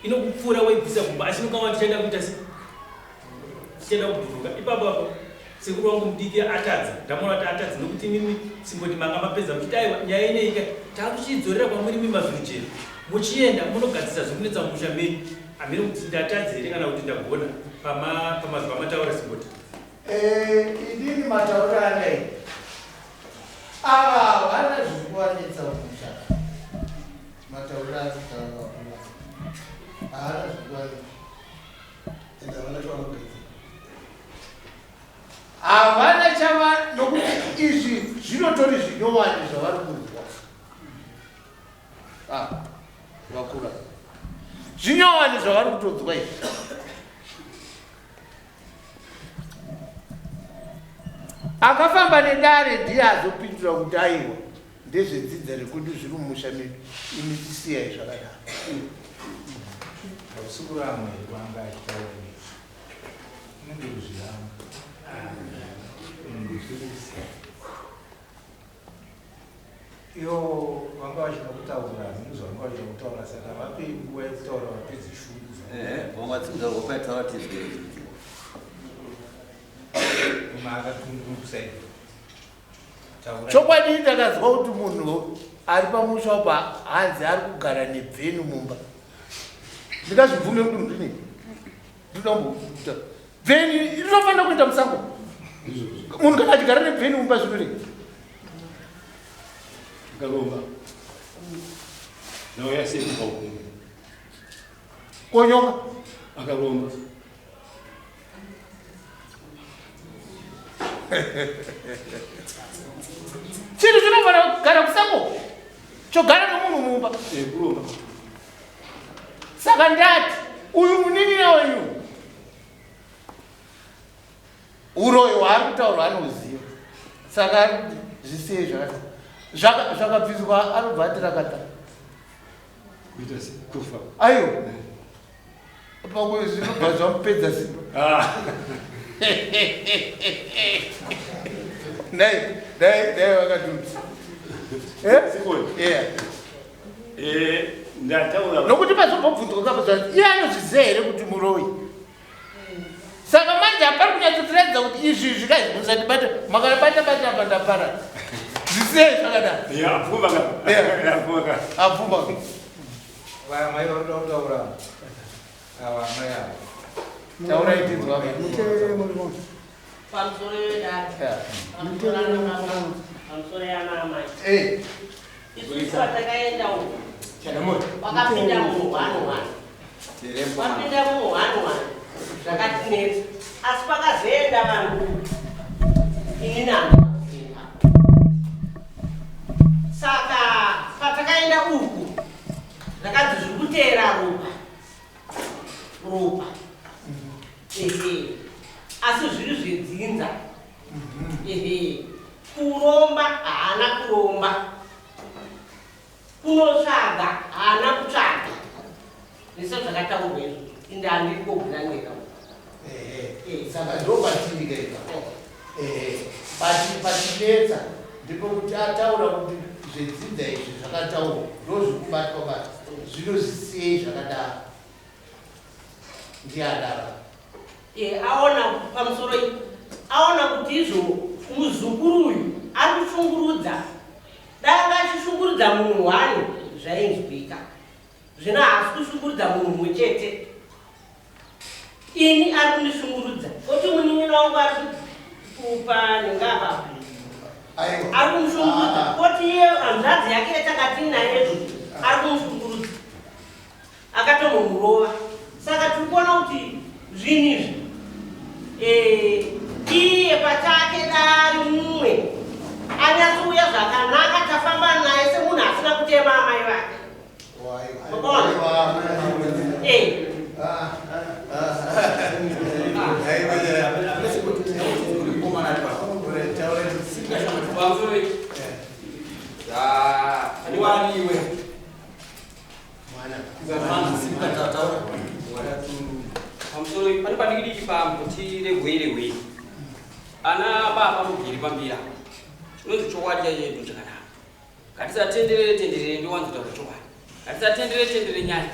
inokupfuura waibvisa kumba, asi nokawa ndichaenda kuita se tichaenda kubhuruka ipapapa sekuru wangu mudiki atadza, ndamuona kuti atadza nokuti mimi Simboti manga mapedza muchiti aiwa nyaya ineika taakuchidzorera pamwiri mimazuru chena muchienda munogadzirisa zvekunetsa musha menyu. Amiri kuti ndatadza here kana kuti ndagona pamazwi amataura Simboti. Idini mataura anai ava vana zvikuwanetsa musha mataura azitaura haana zvikuwanetsa ende havana chavanogadzira havana chava nokuti izvi zvinotori zvinyowani zvavari kunzwa vakura zvinyowani zvavari kutodzwa izvi. Akafamba nedare ndiye azopindura kuti aiwa ndezvedzidza rekuti zviri mumusha medu imi tisiyai zvakadaro. Usiku ramwe wanga achitaura unenge kuzviramba iwo vanga vachida kutaura zvinhu zvavanga vachida kutaura, saka vape nguva yekutaura vapedze shungu vangadzidza kupaitaura tizwe akatundukusai chokwadi ndakazwa kuti munhu ari pamusha upa hanzi ari kugara nebveni mumba. Ndingazvibvume kuti ndini ndinomboita bveni rinofanira kuenda musango. Munhu kana achigara nebveni mumba zvinodei Kalomba. Nawe yasepa ukungu. Konyonga. Akalomba. Chiri chinofanira kugara kusango chogara nomunhu mumba. Kulomba. Saka ndati uyu munin'ina wenyu uroyo waari kutaura anoziva, saka zvisei zvakabviswa anobva atirakata Kuita se kufa. aiwa pamwe zvinobva zvamupedza simba. Dai wakatuti ndataura nokuti pazombobvunzwa kapazva iye anozviziva here kuti muroi. Saka manje hapari kunyatsotiradza kuti izvi zvikazi musandibata makanabata-bata apa ndapara zvisei zvakadaro. Abvumba mai varoda kutaura ava mai ava taura itinzwa muteerere muri mose pamusoro yedada pamusoro yanamai isusu patakaenda uko wakapinda muhwanu-hwanu wapinda muhwanu-hwanu zvakatinetsa, asi pakazoenda vanhu ini nandakuenda. Saka patakaenda uku ndakanzi zviri kuteera ropa asi zviri zvedzinza kuromba haana kuromba, kunotsvaga haana kutsvaga, ndise zvakataurwa izvo inde handiri kogura ndega. saka ndopatirika patinetsa ndipo kuti ataura kuti zvedzidza izvi zvakataurwa ndozvikubatwa bata zvinozisiyei zvakadaro ndiadara aona pamusoro aona kuti izvo muzukuru uyu ari kushungurudza. Danga achishungurudza munhu hwani zvainzwika, zvino haasi kushungurudza munhu mumwe chete. Ini ari kundishungurudza kuti munin'ina wangu ari kupa nengapa ari kumushungurudza kuti iye hanzvadzi yake yatakatini naye ari kumushungurudza akatomomurova. Saka tiri kuona kuti zvinhu izvi iye pachake dari mumwe anyatsouya zvakanaka tafamba naye semunhu asina kutema amai vake. pamusoro pane padikidiki pambuti regwei ana baba mugiri pambira chinonzi chokwadi chachedu chakanaka ngatisatendere ndowanzotaura chokwadi ngatisatendere nyaya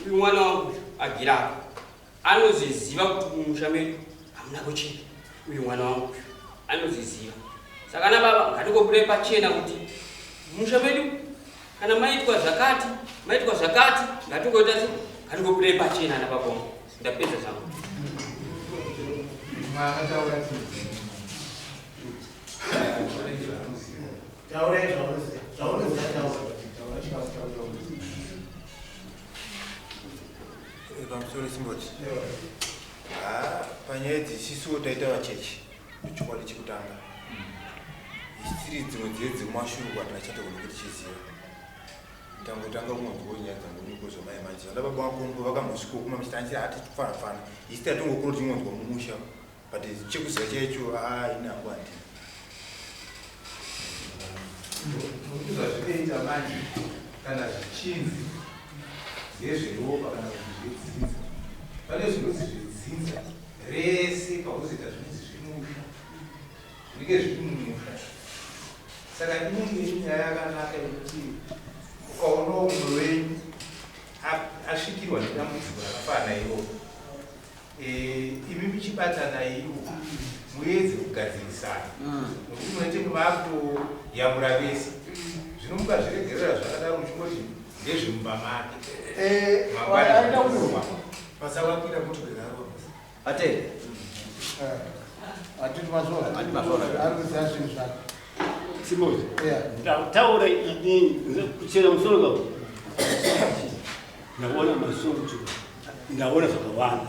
uyu mwana wangu agirako anoziziva kuti mumusha medu hamuna kuchena uyu mwana wangu anoziziva saka ana baba ngatingobude pachena kuti mumusha medu kana maitwa zvakati ngatingoita se ngatingobude pachena ana baba wangu ndapedza zvangu pamusoro simboti panyaya dzisisuwo taita vachechi chokwadi chekutanga isiri dzimwe dzemashure kwatinachatogona kuti chiziva tangotanga kumwanzwa nyaya dzangonikozomaye manje vana baba vakombo vakambosvikawo kumamachitangire hati fana isi tatongokona kuti mwanzwa mumusha but chekuziva chaicho inangu handi nokuti zvazvinoita manje kana zvichinzi zvezveropa kana kuti zvedzinza pane zvinonzi zvedzinza rese pakuzoita zvinonzi zvemusha zvinenge zviri mumusha saka inenge inyaya yakanaka yekuti ukaonawo mumwe wenyu asvikirwa nedambudziko rakafana iroko imi muchibatana iwo muedze kugadzirisana nokuti munoite muvakutoyamura vese zvino mukazviregerera zvakadaro muchingoti ndezvemumba make pasavakwira motogaro atende atiti masora ari kuziva zvinhu zvake Simoti, taura inini kuchera musoro kako ndaona masoro ndaona zvakawanda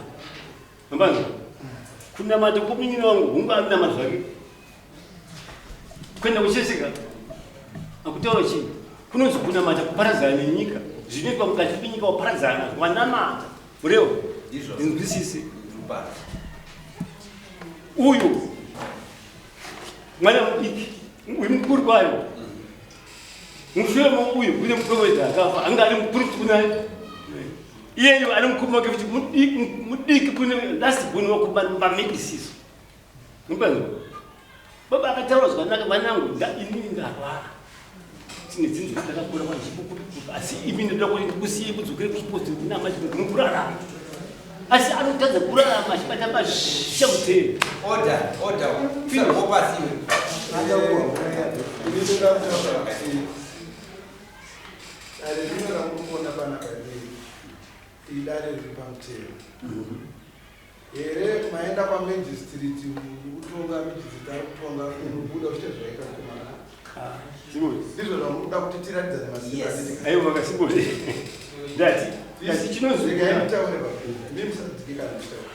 mambano kunamata kumunyini wangu hunga anamata zvake kuenda kucheseka akutaura chii kunonzi kunamata kuparadzana nenyika zvinoitwa mukati penyika waparadzana wanamata mureva ndinzwisise uyu mwana mudiki uyu mukuru kwayo mushure uyu kune muprofeta akafa anga ari mukuru kunaye iyeyo ari mukuru wake kuti mudiki kune last born wakumamedisiso mupanzo baba akataura zvakanaka vanangu inini ndarwara tine dzinzo dzakakura kwachibukubuku asi imi ndoda kuti ndikusiye kudzokere kuchiposti kunamati mukurarama asi anotadza kurarama achibata mashamuteri rino ramurikuona panapa idare riri pamutero here maenda kwamajistriti kutonga mijistriti ari kutonga unobuda uchite zvaita kumana ndizvo zvamurikuda kuti tiratidzane aiwa makasimboti ndati chinozvikaimutaure mimusadzike kana mutaure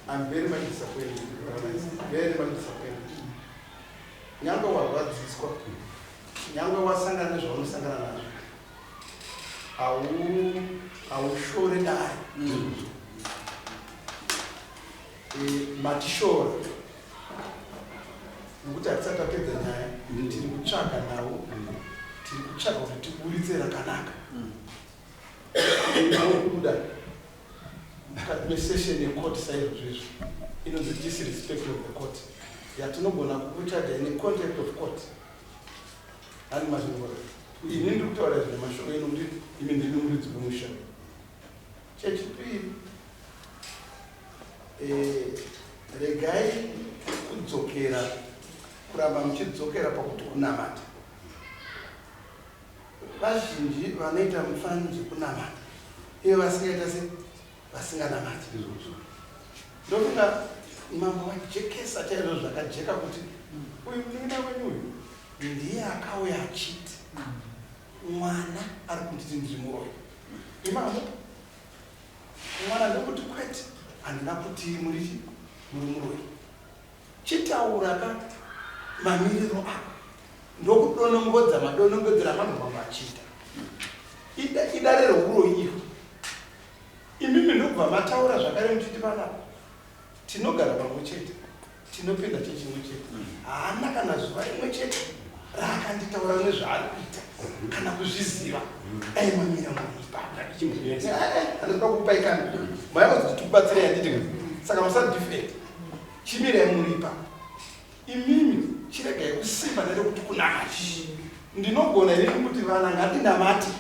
I'm very much disappointed. Very much disappointed. Nyangwe warwadziswa, nyangwe wasangana nezvaunosangana nazvo, haushore dare. Matishora nokuti hatisati tapedza nyaya, tiri kutsvaga nawo, tiri kutsvaga kuti tiburitse rakanaka. Kuda session yecourt saizvozvo inonzi disrespect of the court yatinogona kukuchaja in contact of court ari mazvinora ini ndiri kutaura zvine mashoko ino kuti imi ndiri muridzi wemusha chechipiri regai kudzokera kuramba muchidzokera pakuti kunamata vazhinji vanoita mufananidzo kunamata ivo vasingaita se vasinganamati ndofunga mambo vajekesa chaizvo zvakajeka kuti uyu munin'ina wenyu uyu ndiye akauya achiti mwana ari kunditi ndiri muroyi imambo mwana ndokuti kwete handina kuti muri muroyi chitaura ka mamiriro ako ndokudonongodza madonongodzera vanhu vamwe achiita idare reuroyi iro imimi ndobva mataura zvakare muchiti panapa tinogara pamwe chete tinopinda chechimwe chete haana kana zuva rimwe chete rakanditaura nezvaari kuita kana kuzviziva aimamira muipaaanoda kupai kana maivazi tikubatsirei handiti saka musadifend chimirai muripa imimi chiregai kusimba nerekuti kunakachi ndinogona inini kuti vana ngandinamati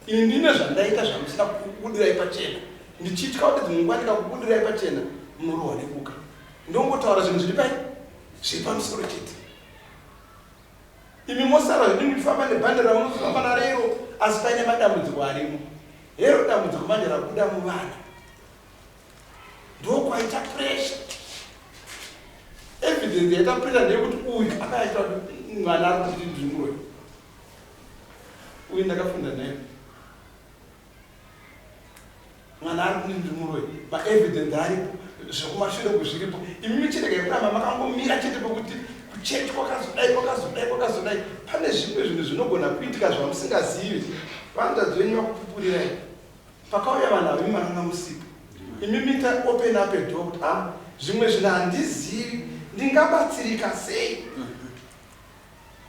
ini ndine zvandaita zvamusina kubudirai pachena ndichitya kuti dzimwe ndikakubudirai pachena munorohwa nekuka ndongotaura zvinhu zviri pai zviri pamusoro chete imi mosara zvinhu ndifamba nebhandera unofamba narero asi paine madambudziko arimo hero dambudziko manje rakuda muvana ndokwaita presha evidence yaita presha ndeyekuti uyu akaita mwana ari kuti ndinguroyo uyu ndakafunda naye mwana ari kuti ndinguroyo maevidence aripo zvekumashure kuzviripo imi michirega kuramba makangomira chete pekuti kuchechi kwakazodai pane zvimwe zvinhu zvinogona kuitika zvamusingazivi vandadzo venyu vakupupurirai pakauya vanhu avo imi makanga musipo imi mita open up edo kuti zvimwe zvinhu handizivi ndingabatsirika sei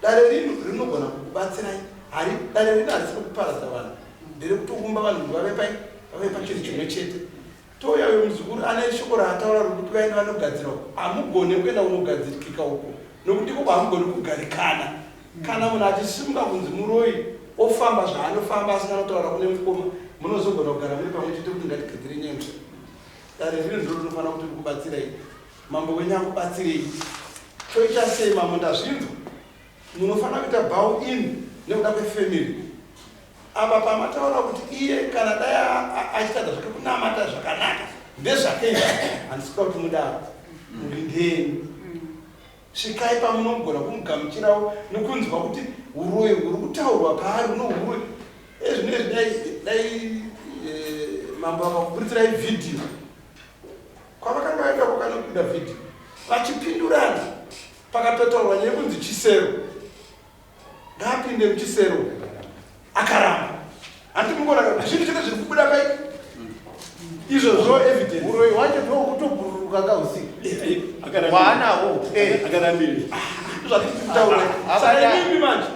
dare rino rinogona kukubatsirai dare rino harisiri kuparadza vanhu ndere kutoumba vanhu kuti vave pachinhu chimwe chete touya uyo muzukuru ane shoko raataura rokuti vaine vanogadzirwa hamugone kuenda unogadzirikika uko nokuti koko hamugoni kugarikana kana munhu achisimuka kunzi muroi ofamba zvaanofamba asinganotaura kune mukoma munozogona kugara muri pamwe chete kuti ngatigadzire nyemsha dare rino ndiro rinofanira kuti rikubatsirai mambo wenyu akubatsirei choita sei mambo ndazvinzwa munofanira kuita bow in nekuda kwefamily apa pamataura kuti iye kana dai achitadza zvake kunamata zvakanaka ndezvake handisika kuti mudaro murindeni svikai pamunogona kumugamuchirawo nokunzwa kuti uroyi huri kutaurwa paari unohuroi ezvinezvi dai mambo akakuburitirai vhidhiyo kwavakanga vaenda kwakanokuda vhidhiyo vachipindurana pakatotaurwa nekunzi chisero ngaapinde muchisero akaramba handi mungona zvinhu chete zviri kubuda pai izvozvo evidence uroyi wacho ndokutobhururuka kausiku waanawo akarambiri zvatiitaura inini manje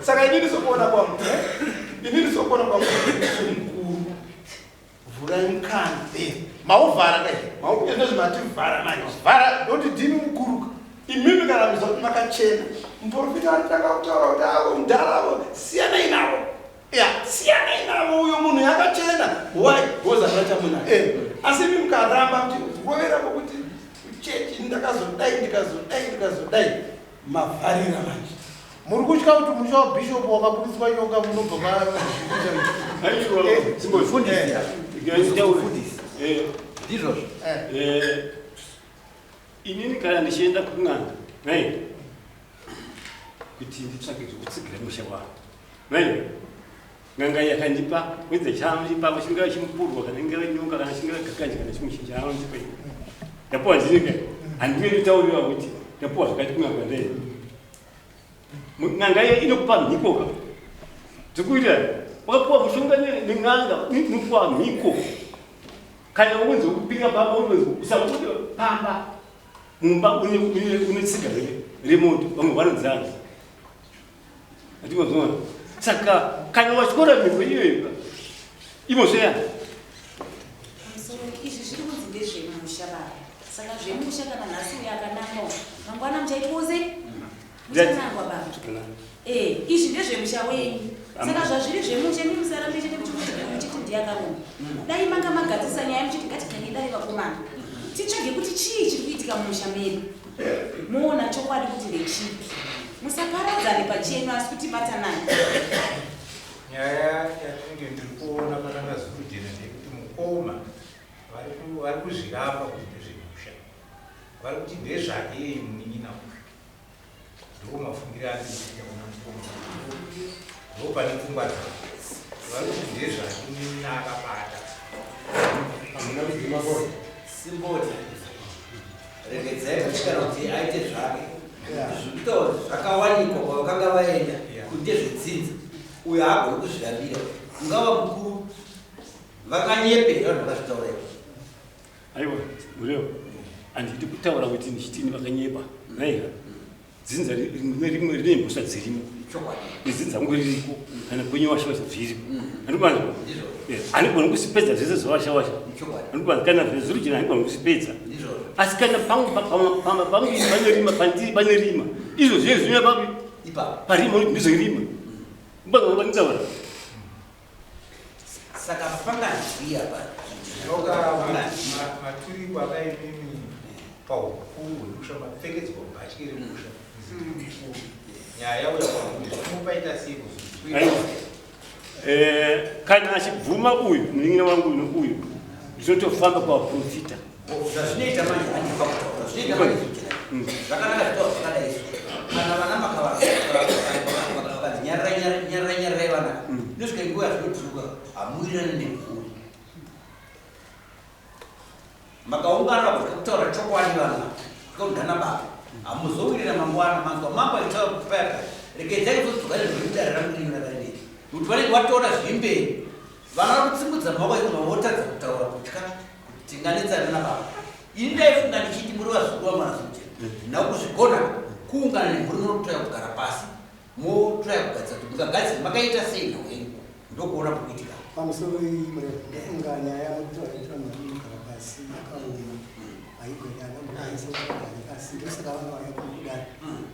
saka inini ndisokuona kwangu mukuru vhurai mukana mauvhara kai mauvhara manje vhara ndoti ndimi mukuru imimi kana mizwa kuti makachena muprofita anotanga kutaura kuti avo mudharavo siyanai navo siyanai navo uyo munhu yakachena wai goza racha munhu asi imi mukaramba kuti rovera pokuti chechi ndikazodai mavharira manje muri kutya kuti musha wabhishopu wakabudiswa nyonga munobva ndizvozvo inini kana ndichienda kun'anga kuti nditsvake zvokutsigira musha wavo n'anga yakandipa wedza chaandipa chingava chimupurwa kana ingava nyonga kana chingava kakanje kana chimwe chaandipa ndapuwa ndinika handingeni nditauriwa kuti ndapuwa zvakati kun'anga ndei n'anga inokupa mhikoka dzekuita wakapuwa mushonga nen'anga inopuwa mhiko kana unzi wekupinga pamba unonzi usakuti pamba mumba une tsiga remoto vamwe vanonzana atimazona saka kana wachikora mhiko iyoyo imozveya izvi zviri kunzi ndezvemusha baba saka zvemusha kana nhasi uyo akanamawo mangwana muchaitose muchanangwa baba izvi ndezvemusha wenyu saka zvazviri zvemusha ndimusarambe chete muchiti ndiyakaroma dai manga magadzisa nyaya muchiti ngatikange dai vakomana titsvage kuti chii chiri kuitika mumusha medu muona chokwadi kuti ndechipi musaparadzane pachenu asi kuti batanani nyaya yatinenge ndiri kuona patanga zurujena ndeyekuti mukoma vari kuzvirapa kuti ndezvemusha vari kuti ndezvakei munin'ina musha ndo mafungiro andiita kuna mukoma ndo pane pfungwa dzavo vari kuti ndezvake munin'ina akabata hamuna kuzimabona simboti regedzai kuchikana kuti aite zvake zvikuto zvakawanikwa kwavakanga vaenda kuti ndezvedzidza uyo agone kuzvirambira ungava mukuru vakanyepera vanhu vakazvitauraiwa aiwa mureo handidi kutaura kuti ndichitini vakanyepa naiha dzinza rimwe rine mhosva dzirimo idzinza ngo ririko kana kwenyewashawasha zviripo andibanza anigona kusipedza zvese zvawashawasha andibanza kana zvezuri chena anigona kusipedza asi kana pangu panerima pandiri panerima izvo zviye zvinya papi parima ndizorima banzaura saka pangaziya maturiko akaimimi paupungu hwekusha mapfekedzwa mbatyiri kusha nyaya yauya kwamupaita siku kana achibvuma uyu munin'ina wangu uyu ndinotofamba kwaprofita zvazvinoita manje handipakutaura zvinoita manje zvakanaka zvitaura zvakadai kana vana makavakanzi nyararai vana inosvika nguva yazvinoturuka hamuwirirani nemvuri makaungana kusvika kutaura chokwadi vana kaudhana baba hamuzowirira mangwana manzwa mambo achitaura kupeka regedzai kuzodzoka nezvekudarira mudivinakaidei kuti vanenge vatora zvimberi vana vakutsimbudza maoko ekunwa votadza kutaura kutya kutinganetsana nababa ini ndaifunga ndichiti muri vazukuru vamwanazuti nakuzvigona kuungana nemhuri munotoya kugara pasi motoya kugadzira kuti mukagadzira makaita sei nhau yenyu ndokuona pokuitika pamusoro ifunga nyaya yekutoaita mhuri pasi yakaoma haigonyanamuaisaari pasi ndosaka vanouya kudaro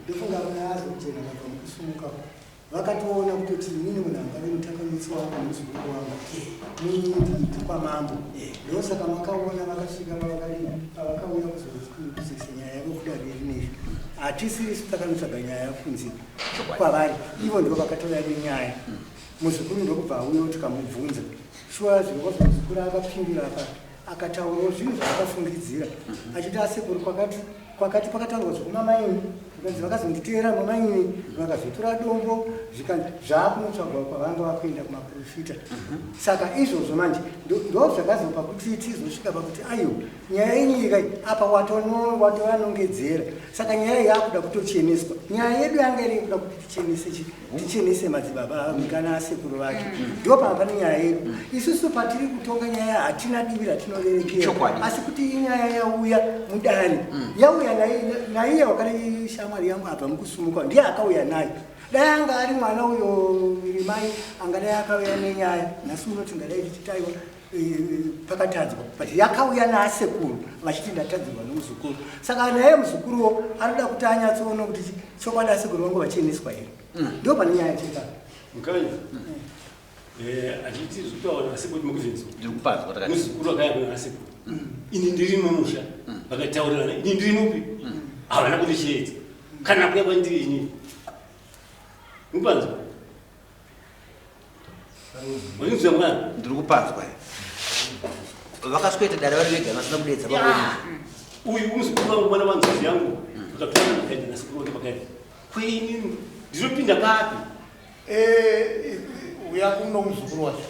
ndofunga vaazojena vabva mukusumuka vakatoona kutoti inini munhu angave mutakamiswa wako muzukuru wangu muindi kwamambo ndosaka makaona vakasvika pavakauya kuzoise nyaya yekuda rerinezvi hatisiri takanotsaga nyaya yakunzi kwavari ivo ndo vakatouya nenyaya muzukuru ndokubva auya kuti kamubvunza shuwa zvirokwazvo muzukuru akapindura akataurawo zvinhu zvaakafungidzira achiti asekuru kwakati pakataurwa zvokumamaini vakazonditeera mamaini vakazotora dombo zvaakunotsvagwa kwavanga vakuenda kumaprofita saka izvozvo manje ndo zvakazopa kuti tizosvika pakuti aiwa nyaya yenyika apa watovanongedzera saka nyaya yaakuda kutocheneswa nyaya yedu yanga iri kuda kuti tichenese madzibaba kana asekuru vake ndo pamba pane nyaya yedu isusu patiri kutonga nyaya hatina divi ratinorerekera asi kuti inyaya yauya mudare yauya naiye wakadai shamwari yangu abva mukusumuka ndiye akauya nayo dai anga ari mwana uyo rimai angadai akauya nenyaya nhasi uno tingadai tichitaiwa pakatadzwa but yakauya naasekuru vachiti ndatadzirwa nomuzukuru saka naye muzukuruwo anoda kuti anyatsoona kuti chokwadi asekuru vangu vacheneswa here ndo pane nyaya cheka mukanya achiti zvitaura asekuru mukuzvinzwa muzukuru akayakwa naasekuru ini ndiri mumusha vakataurirana ini ndiri mupi havana kutichiedza kana kuya kwandiri inini mupanzwa maninzwa mwana ndiri kupanzwa vakasweta dare vari vega vasina kudedza uyu umuzukuru wangu mwana wanzozi yangu vakatwana makaenda nasekuru wake makaenda kweini ndinopinda papi uya kuno muzukuru wacho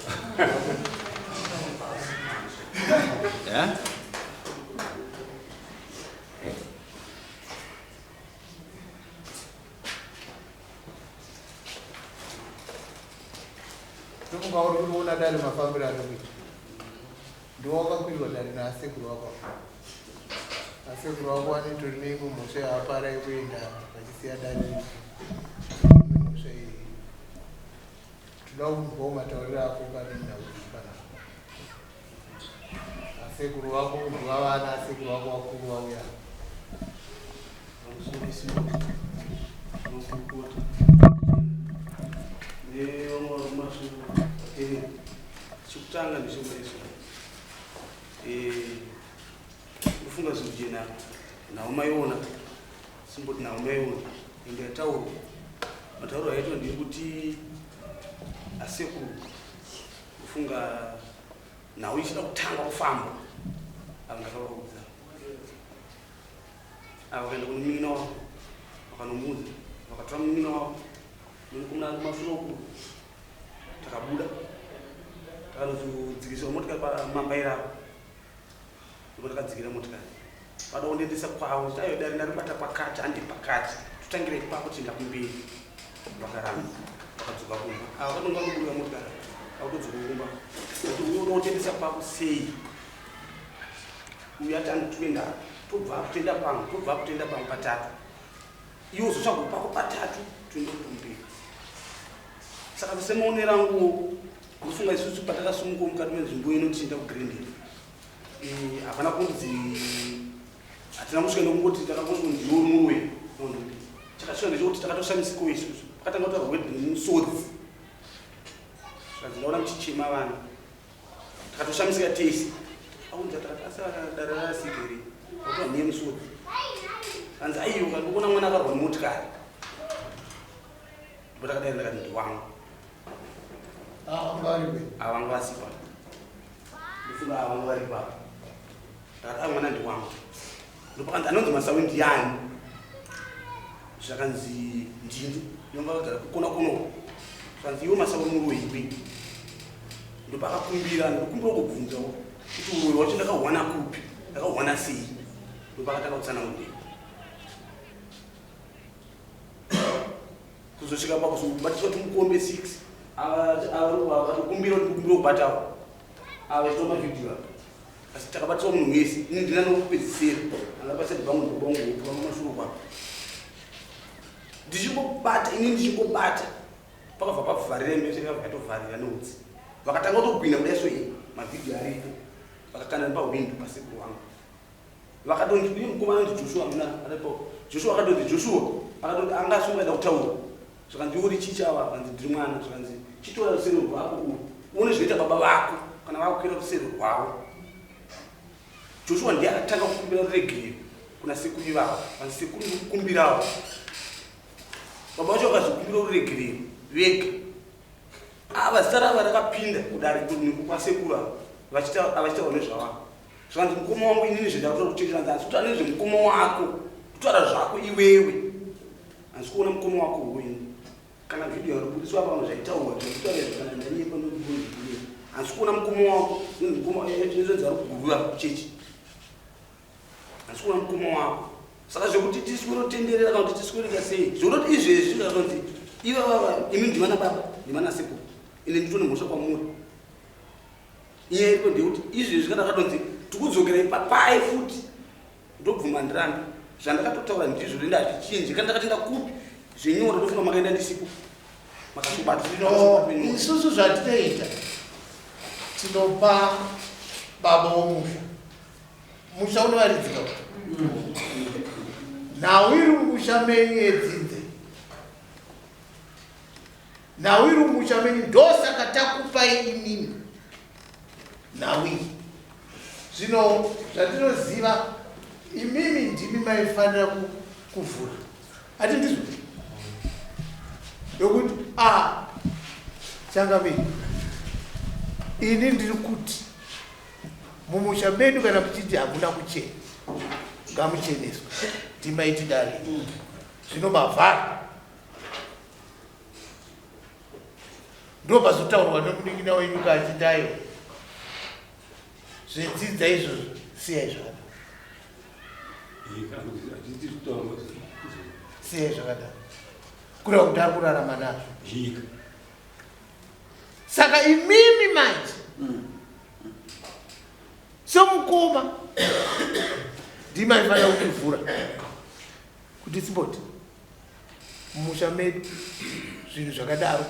ndokungauri kunoona dare mafambiro anokuita ndowakakwirwa dare naasekuru wako asekuru wako anitori neimwe mhosva yaapara yekuenda vachisiya dare mhosva iyi toda kunzwawo matauriro ako kanenauikana asekuru wako ndwavana asekuru wako vakuru vauya chekutanga ndechomaiso kufunga zvinhu jena nawo maiona simboti nawo maiona ende yataurwa matauro aitwa ndiri kuti asekuru kufunga nawo ichida kutanga kufamba avo ndakavaudza avo vakaenda kunomina wavo vakanomuudza vakatora mumina wavo kumashunoku takabuda takanozodzikiswa motikari pamambaira avo ndipo takadzikira motikari vada kundiendesa kwavo kuti ayo dare ndaribata pakati handi pakati totangire ipapo tienda kumberi vakaramba vakadzoka kumba avo vanonga vanoburuka motikari akutodzoka kumba kuti uyo uda kutiendesa kwavo sei uyu ati anotwenda tobva toenda pamwe patatu iwo zochagopako patatu tuende kumberi. Saka semaonera rangu kufunga isusu patakasumuka mukati menzvimbo inotinda kuGrindale. Hapana kunzi hatina kusvika nokungoti takakunzi ndiwo muwe. Chakasvika ndechekuti takatoshamisikawo isusu. Pakatanga kutaurwa wedding musodzi. Saka ndaona muchichema vana. Takatoshamisika tese. Aunza takati dare rasigeri. Kutoa ndiye musodzi. Kanzi aiyo kuona mwana akarwa nemotikari. Ndipo takadaira ndakati ndi wangu. Avangu vasipa. Ndifunga avangu vari papa. Takati mwana ndi wangu. Ndipo kanzi anonzi Masawi ndiani. Zvakanzi ndini. Nyonga kugara kukona kuno. Kanzi iwe Masawi muri wepi. Ndipo akakumbira ndikukumbira kubvunzawo. Kuti uyo wacho ndakawana kupi. Ndakawana sei. Ndipo akatanga kutsanangura. Kuzosvika pakuzobatiswa tumukombe 6 avakumbira kuti kumbira kubatawo ava chitoma video apa asi takabatiswa munhu wese ini ndina nokupedzisira angapasati pamwe ndobongopa mumashuro kwako ndichingobata ini ndichingobata pakabva pavharira mbeseka vakatovharira noutsi vakatanga kutogwina kudai so iyi mavhidhiyo aripo vakakanda nepahwindo pasekuru wangu vakadonzi uye mukomana ndi Joshua muna aripo Joshua akadonzi Joshua akadonzi angasungaida kutaura zvakanzi uri chichava kanzi ndiri mwana zvakanzi chitora rusero rwako uone zvinoita baba vako kana vakukwira rusero rwavo. Joshua ndiye akatanga kukumbira ruregerero kuna sekuru ivavo kanzi sekuru ndikukumbirawo baba vacho vakazokumbira ruregerero vega ava zita ravo rakapinda kudare kwasekuru avo vachitaura nezvavavo zvakanzi mukoma wangu inini zvendakutora kuchenjera asi kutaura nezvemukoma wako kutaura zvako iwewe asi kuona mukoma wako uweni kana video yarubudiswa pamwe zvaitaurwa zvakutaura zvakana ndanyepa nokubudira asi kuona mukoma wako nezvenzari kugurura kuchechi asi kuona mukoma wako saka zvekuti tisikurotenderera kana kuti tisikurega sei zvokuti izvezvi zvakanzi iwe baba imi ndivana baba ndivana sekuru ine nditone mhosva kwamuri iye iripo ndekuti izvezvi kana katonzi tikudzokera ipapai futi ndobvuma ndirambe zvandakatotaura ndizvo renda hazvichinji kana ndakatenda kupi zvenyora ndofunga makaenda ndisipo isusu zvatinoita tinopa baba womusha musha unovaridzika nawiri musha menyu yedzinze nawiri musha menyu ndosaka takupai imini nawiri zvino zvatinoziva imimi ndimi maifanira kuvhura ati ndizvo yokuti changamini ini ndiri kuti mumusha medu kana muchiti hamuna kuchena ngamucheneswe timaiti dare zvino mavhara ndo pazotaurwa nomunin'ina wenyu kachitayo zvedzidza izvozvo siyai zvakadaro siyai zvakadaro kuda kuti ari kurarama nazvo saka imimi manje somukoma ndimaifanira kutivhura kuti simboti mumusha medu zvinhu zvakadaro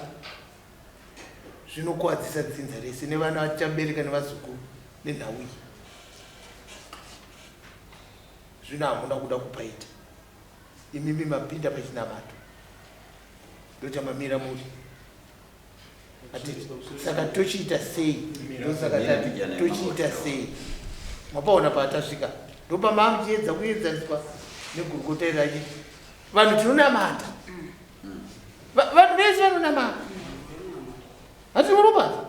zvinokuwadzisa dzinza rese nevana vachabereka nevazukuru nenhau iyi zvino hamuna kuda kupaita imimi mapinda pachinamato ndotamamira muri saka tochiita sei ndosaka tati tochiita sei mapaona paatasvika ndopamamuchiedza kuedzaniswa negurukota iri achiti vanhu tinonamata vanhu vese vanonamata hati muropaza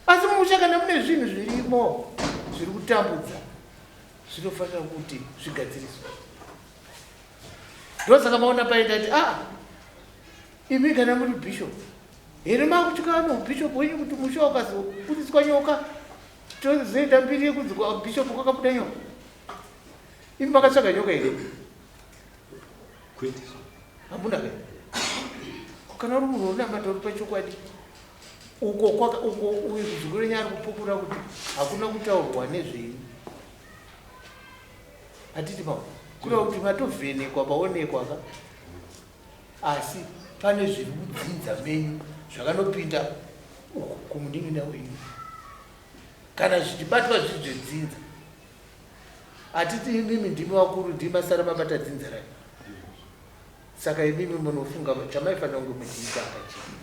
asi mumusha kana mune zvinhu zvirimo zviri kutambudza zvinofanira kuti zvigadziriswe ndosaka maona paita ti imi kana muri bishop here makutyana nobishop wenyu kuti musha ukazobudiswa nyoka tozoenda mbiri yekunzi bishop kwakabuda nyoka imi makatsvaga nyoka here hamuna kai kana uri munhu unamata uri pachokwadi uko uyu kuzukuru renyu ari kupupura kuti hakuna kutaurwa nezvenyu hatiti mau kureva kuti matovhenekwa paonekwa ka asi pane zviri kudzinza menyu zvakanopinda kumunin'ina wenyu kana zvichibatwa zvichidzinza hatiti imimi ndimi wakuru ndima sara mabata dzinza rai saka imimi munofunga chamaifanira kunge muchiita akachii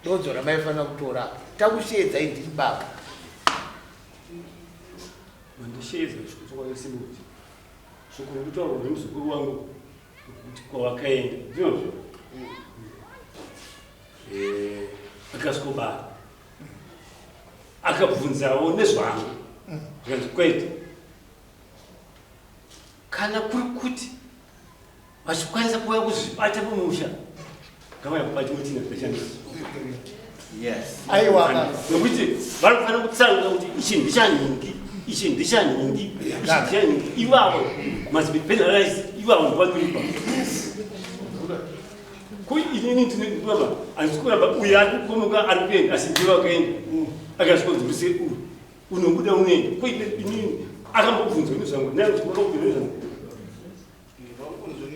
donzo ramaifanira kutora takushedzai ndiri baba mandishedza zvokwakasimuti shoko rokutaurwa nemuzukuru wangu kuti kwawakaenda ndinozvo akasvikobara akabvunzawo nezvangu zvikanzi kwete kana kuri kuti vachikwanisa kuuya kuzvibata mumusha ngavaya kubata mutina zvashandisa aiwa nokuti vari kufanira kutsanga kuti ichi ndichanhingi ichi ndichanhingi ivavo must be penalized ivavo ndivanoripa kuinini ndinobaba handisi kuramba uyo ari kukomuka ari kuenda asi ndiva kuenda akasvikonzwise uyu unobuda unoenda kuine inini akambobvunzwa nezvangu naye kuti vakubvira nezvangu vakubvunzwa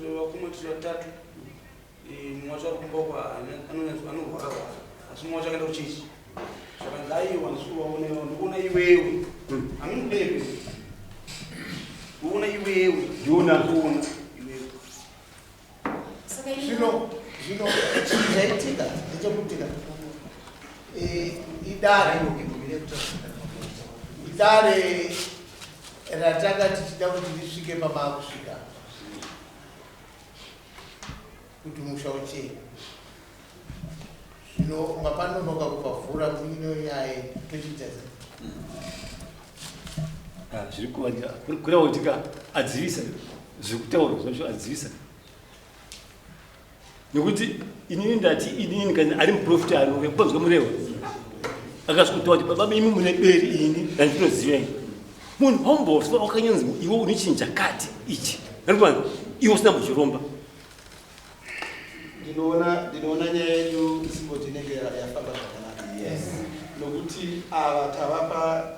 nevakomwe tiri vatatu mumwe wacho ari kumbakwa anorwara asi mumwe wacho akaenda kuchechi zvakanzi aiwa ndisuwaonewa ndikuona iwewe hamindudebe kuona iwewe ndiona zvino chinhu chaitika ndechekutika idare ratanga tichida kuti risvike pamakusvika kuti musha uchee zvino mapanonoka kupavhura kuino nyaya tochiitaza zviri kuwanda kureva kutika adzivisa zviri kutaurwa zvacho adzivisa nekuti inini ndati inini kana ari muprofita anouya kupanzwa mureva akasvikotaura kuti baba imi mune beri ini dandinoziva ini munhu wambosva wakanyanzi iwe une chinhu chakati ichi arikuvanza iwe usina muchiromba ndinoona nyaya yedu simboti inenge yafamba zvakanaka nokuti ava tavapa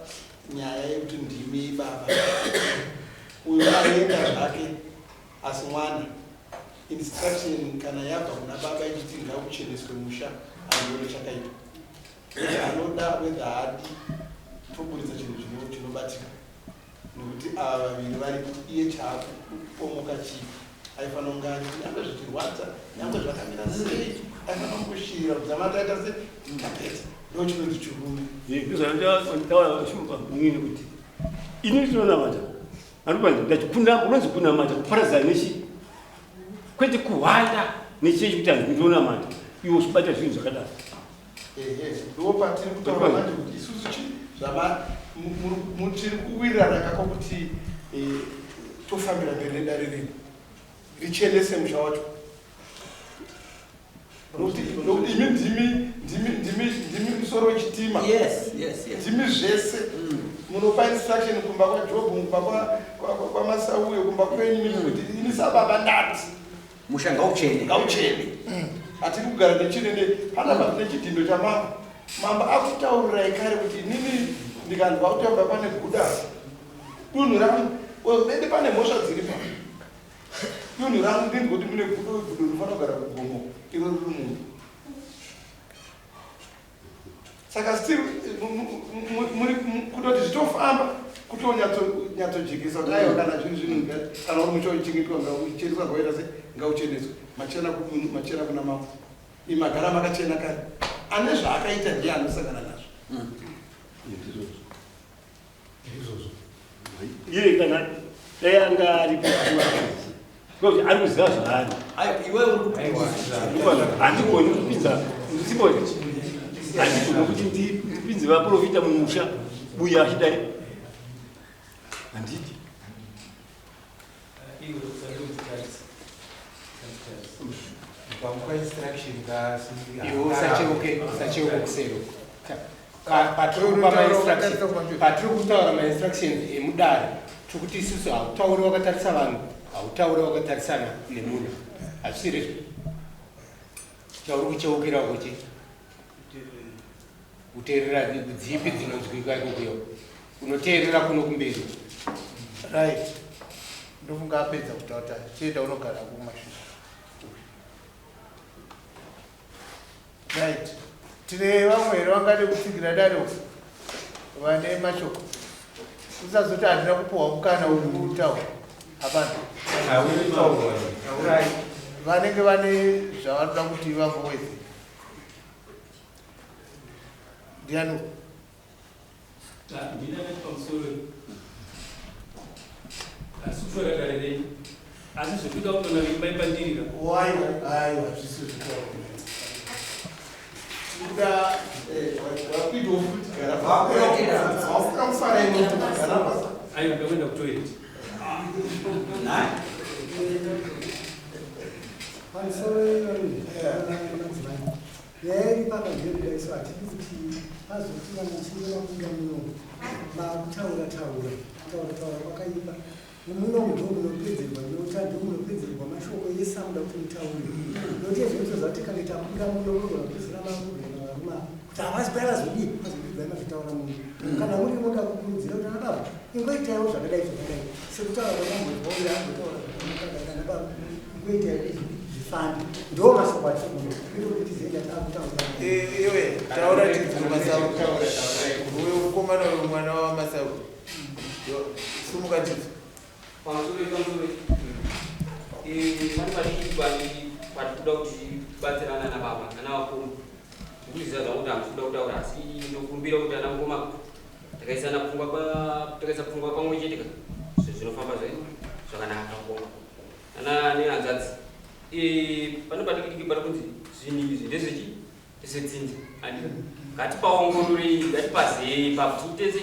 nyaya yekuti ndimi baba uyu arienda zvake asi mwana instruction kana yabva kuna baba ichiti ngakucheneswe musha anoone chakaita anoda whether hadi toburitsa chinhu chinobatika nokuti ava vaviri vari iye chaakupomoka chii aifanira kunge nyange zvichirwadza nyange zvakamira sei aifanira kungoshirira kuti amataita se ndingapedza ndo chinonzi chirume ndozvandaura shumba mumwini kuti ini ndinonamata anokuvanza ndachikunda unonzi kunamata kuparadzana nechi kwete kuhwanda nechechi kuti hanzi ndinonamata iwe uchibata zvinhu zvakadaro ndo patiri kutaura manje kuti isusu tiri kuwirirana kako kuti tofambira mberi nedare rino richenese musha wacho nokuti imi ndimi musoro wechitima ndimi zvese munopa instruction kumba kwaJobhu kumba kwaMasauyo kumba kwenyu kuti ini sababa ndati musha ngauchene hatiri kugara nechinene panapa nechidindo chamambo mambo akutaurirai kare kuti inini ndikanzwa kutaura pane guda dunhu rangu mende pane mhosva dziri pa dunhu rangu ndinzi kuti mune gudo rinofanira kugara kugomo iro riri munhu saka still kutoti zvitofamba kutonyatsodzikisa kuti aiwa kana zvinhu kana uri muchochengetwa ngaucheneswa ngauita se ngaucheneswa machena kuna mambo imagara makachena kare ane zvaakaita ndiye anosangana nazvo iye kana dai anga ari kuti ari kuziva zvaari handikoni kupinza ndisiboni handikoni kuti ndipinze vaprofita mumusha buya achidai handiti pamupa instruction sacheuko kusero patiri kutaura mainstructions emudare tokuti isusu hautauri wakatarisa vanhu hautauri wakatarisana nemunhu hazvisiri chauri kucheukira kuti kuteerera dzipi dzinonzwika ikokuyo unoteerera kuno kumberi right ndofunga apedza kutaura chienda unogara kumashure. Right. Tine vamwe here vangade kutsigira daro vane mashoko. Usazoti handina kupuhwa mukana wekutaura. Hapana. Vanenge vane zvavanoda kuti vambowedze. Ndiani? Ndina pamusoro. Asi kushora kare asi zvekuda kuona vaipandirira. Aiwa, zvisi zvitaura. Kuda wakuita wokutigara vafuka mufara inogara aiwa ndakwenda kutoilet. pamusoro yairi pakanzveridaiswa hatidi kuti azoti vanachireva kuda muno makutaura kwakaipa munomu ndo munopedzerwa neutando munopedzerwa mashoko ese amuda kuti mutaure nokuti ezvinoto zvati kana tabuda muno mugona kupedzera marugena varuma kuti havasi parazodii azodibva mazvitaura muno kana muri muda kukurudzira kuti anababa ingoitaiwo zvakadai sekutaura kwamambovaura ambotaura kana baba ingoitai zvifambi ndo mashoko atinono kuti zenda taakutaura iwe taura tidzinomasavu uyo mukomana wemwana wamasavu sumukatidzo pamusoro pane padiki patikuda kuti batsirana nababa kana vakuru ndikuziva zvangu kuti hamsikuda kutaura asi ndokumbira kuti ana mukoma takaisa pfungwa pamwe chete zvinofamba zvakanaka koma ana nehanzvadzi pane padiki pari kunzi zvinhu izvi ndezvechi ndezvetsinzi andina ngatipaongorori ngatipazei pakuti tese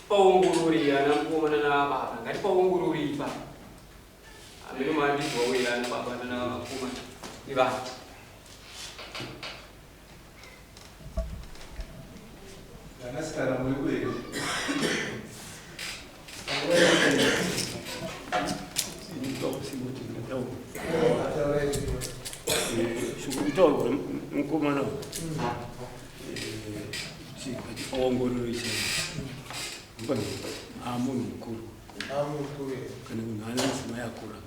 paongorori ana mukoma nanababa ngatipaongorori ipa amene mandizwawira anababa nanamukoma ivanhu Anasikana muri kweli. Shukutaurwa mukomana aongororesha amunhu mukuru kana munhu ane muzima yakura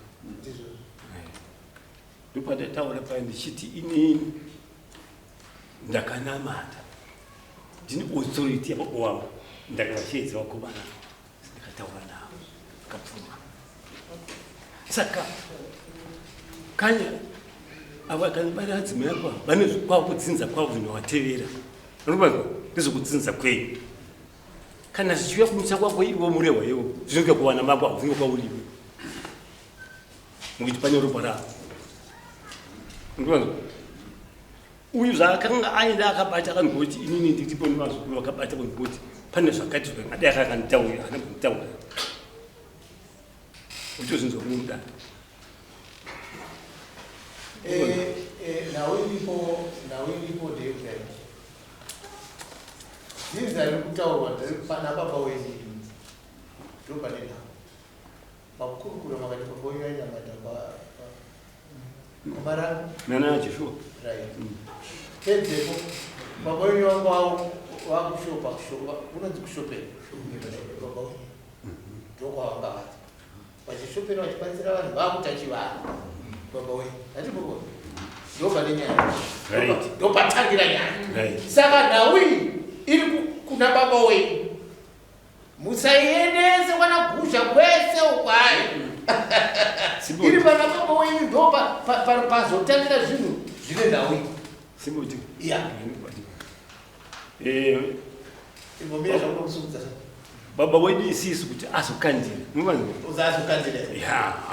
ndopandataura paya ndichiti inini ndakanamata ndine authority yababa wangu ndakavashedza vakomana ndikataura navo kapfuma saka kanya ava kana vari adzimai apa vane zvikwavo kudzinza kwavo zvinowatevera anobaga ndezvokudzinza kwenyu kana zvichiuya kumutsa kwako ivo murehwa ivo zvinonge kuwana makwavo zvinge kwauriwe nokuti pane ropa ravo ndoa uyu zvaakanga aenda akabata kanhoti inini ndiripo nemazukuru vakabata kanhoti pane zvakati zvangadai akakanditaurira hana kunditaura uchozvinzomuda nawe iripo ndeyekudai zvinhu zvari kutaurwa nababa wenyu ndopane navo makurukura makati baba wenyu ainyamata kamaranga nana joshua pedzepo baba wenyu wanga wakushopa unonzi kushopera baba wenyu ndokwavanga vazi vachishopera vachibatsira vanhu vakuta chivanhu baba wenyu hatiboko ndopane nyaya ndopatangira nyaya saka nawi iri kuna baba wenyu musaiendese kwana gusha kwese ukwayo iri pana baba wenyu ndo pazotangira zvinhu zvine nawi simboti baba wedu isisu kuti azokandira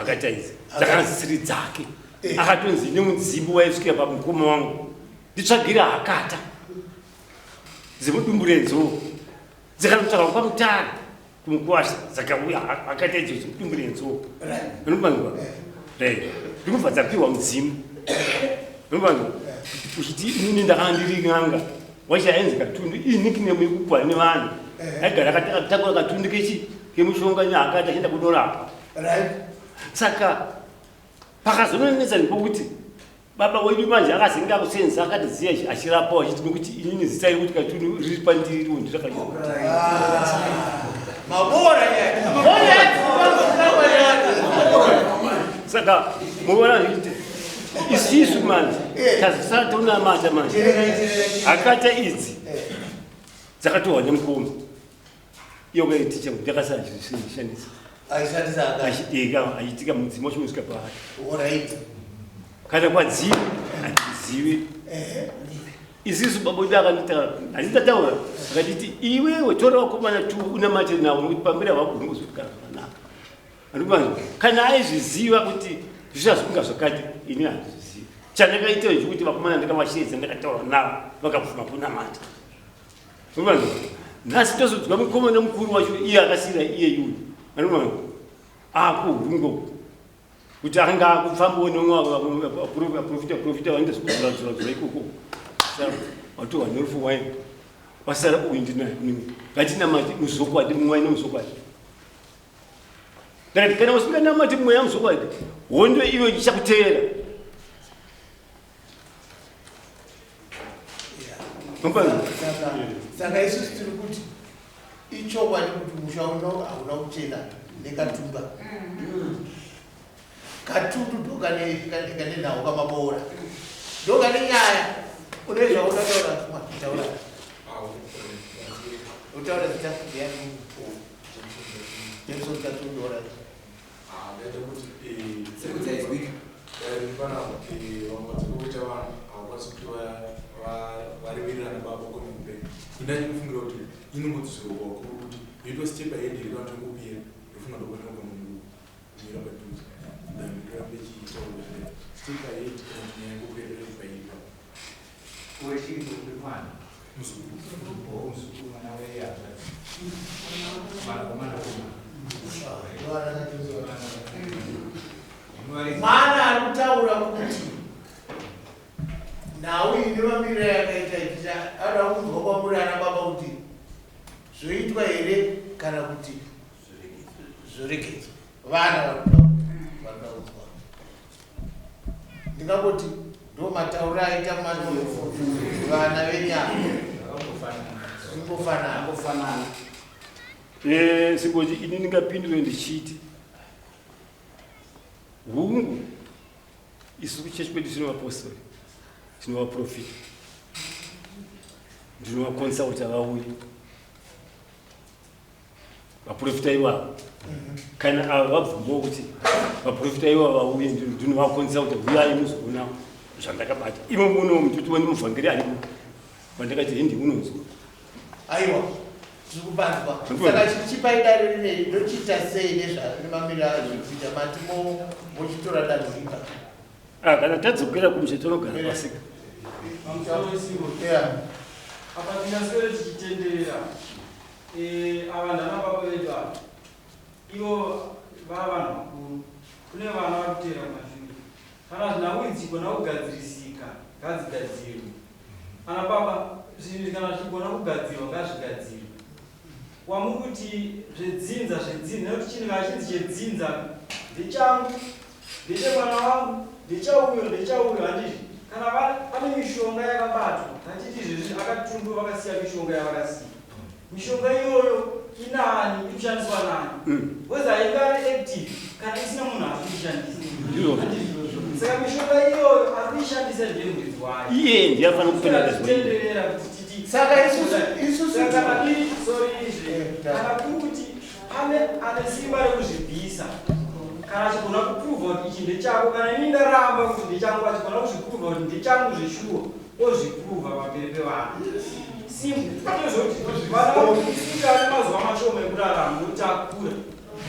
akaita izi dzakanzisiri dzake akatonzi nemudzimbi waisvika pamukoma wangu nditsvagira hakata dzemudumbu renzou dzikanotsvaka pamutare kumukwasha dzakauya akaita izvo dzemudumbu renzou anobangiwa ndikubva dzapiwa mudzimu anobangiwa uchiti inini ndakanga ndiri n'anga wachaenzi katundu iyi nickname yekugwa nevanhu agara akatakura katundu kemushonga nyakati achienda kunorapa saka pakazononetsa ndipokuti baba wedu manje akazinga akusenza akatiziya achirapawo achiti nokuti inini zita rekuti katundu riri pandiri mabora saka muona kuti isisu manje tazisata una manje akata idzi dzakatowa nemukoma iyo kaiticha kuti yakasazvishandisa aitika mudzimo chimusika paari kana kwadzivi hatizivi isisu baboda akanita handitataura akatiti iwewe tora vakomana tu una mate nawo nokuti pamberi havagoni kuzvikara zvakanaka andikumanzi kana aizviziva kuti zvichazvinga zvakati ini handizvizivi chandakaita chekuti vakomana ndakavashiedza ndakataura navo vakabvuma kuna mate andikumanzi nhasi tozodzwa mukomana mukuru wacho iye akasiyira iye yuyu andikumanzi akurungo kuti anga akufambawo nomwaprofita vaenda zvikuzuradzuradzura ikoko watu wanerufu waini wasara uyu ndinaye ngatinamati muzokwadi mumwe nemuzokwadi ndakati kana usinganamati mumwe yamuzokwadi hondo iwe ichakuteera saka isusu tiri kuti ichokwadi kuti musha uno hauna kuchena nekatumba katutu ndokanenawo kamaboora ndokane nyaya unezva utataura taura utaura zita yemsotatuora sekudzaizwika pana kuti vamwadzikuita vanhu havakwanisi kuti varevererana baba kwemupe indachikufungira kuti inombodzisirwa wakuru kuti yoitositepa yedi rikatongopira ndofunga ndokuoneka munhu kumira padhuze ndamitorambe chiitaura stepa yedi kana nyaya yekuperera paipa wechimwana muzukuru mwana weyaza mwana arikutaura kuti nhau ine mamiriro yakaita ichicha ada kunzwa kwamuri ana baba kuti zvoitwa here kana kuti zvoregedzwa vana varikuda kunzwa ndingangoti ndo matauro aita vana venyama ingofanana singoti ini ndingapindure ndichiti hungu isu kuchechi kwedu tinovapostori tinovaprofita ndinovakonsulta vauye vaprofita ivavo kana ava vabvumawo kuti vaprofita ivavo vauye ndinovakonsulta uyai muzoona zvandakabata imo muno mututi wendimuvhangeri aripo vandakati hendi unonzwa aiwa zvirikubanzwa saka chipai dare rinei ndochiita sei nezvamamiriro azvikuita mati mochitora danho ripa kana tadzokera kumusha tonogara pasika apa tinaswere tichitenderera ava ndana baba vedu ava ivo vava vanhu vakuru kune vana vari kutera kumashure kana zvinauidzigona kugadzirisika ngadzigadzirwe ana baba zvinhu kana zvichigona kugadzirwa ngazvigadzirwe wamuri kuti zvedzinza nekuti chinhu ngachinzi chedzinza ndechangu ndechemwana wangu ndechauyo handizvi kana pane mishonga yakabatwa hatiti izvezvi akatundu vakasiya mishonga yavakasiya mishonga iyoyo inani iri kushandiswa nani weza haingari active kana isina munhu ari kuishandisa saka mishonga iyoyo ari kuishandisa ndemwedzi wayo iye ndiyafanira kutenderera kuti titi saka isusu kana kuti ane simba rekuzvibvisa kana achigona kupruvha kuti ichi ndechako kana ini ndaramba kuti ndechangu achigona kuzvipruvha kuti ndechangu zveshuwa ozvipruvha pamberi pevanhu simuzoti vana vakuisika ane mazuva mashoma ekurarama nokuti akura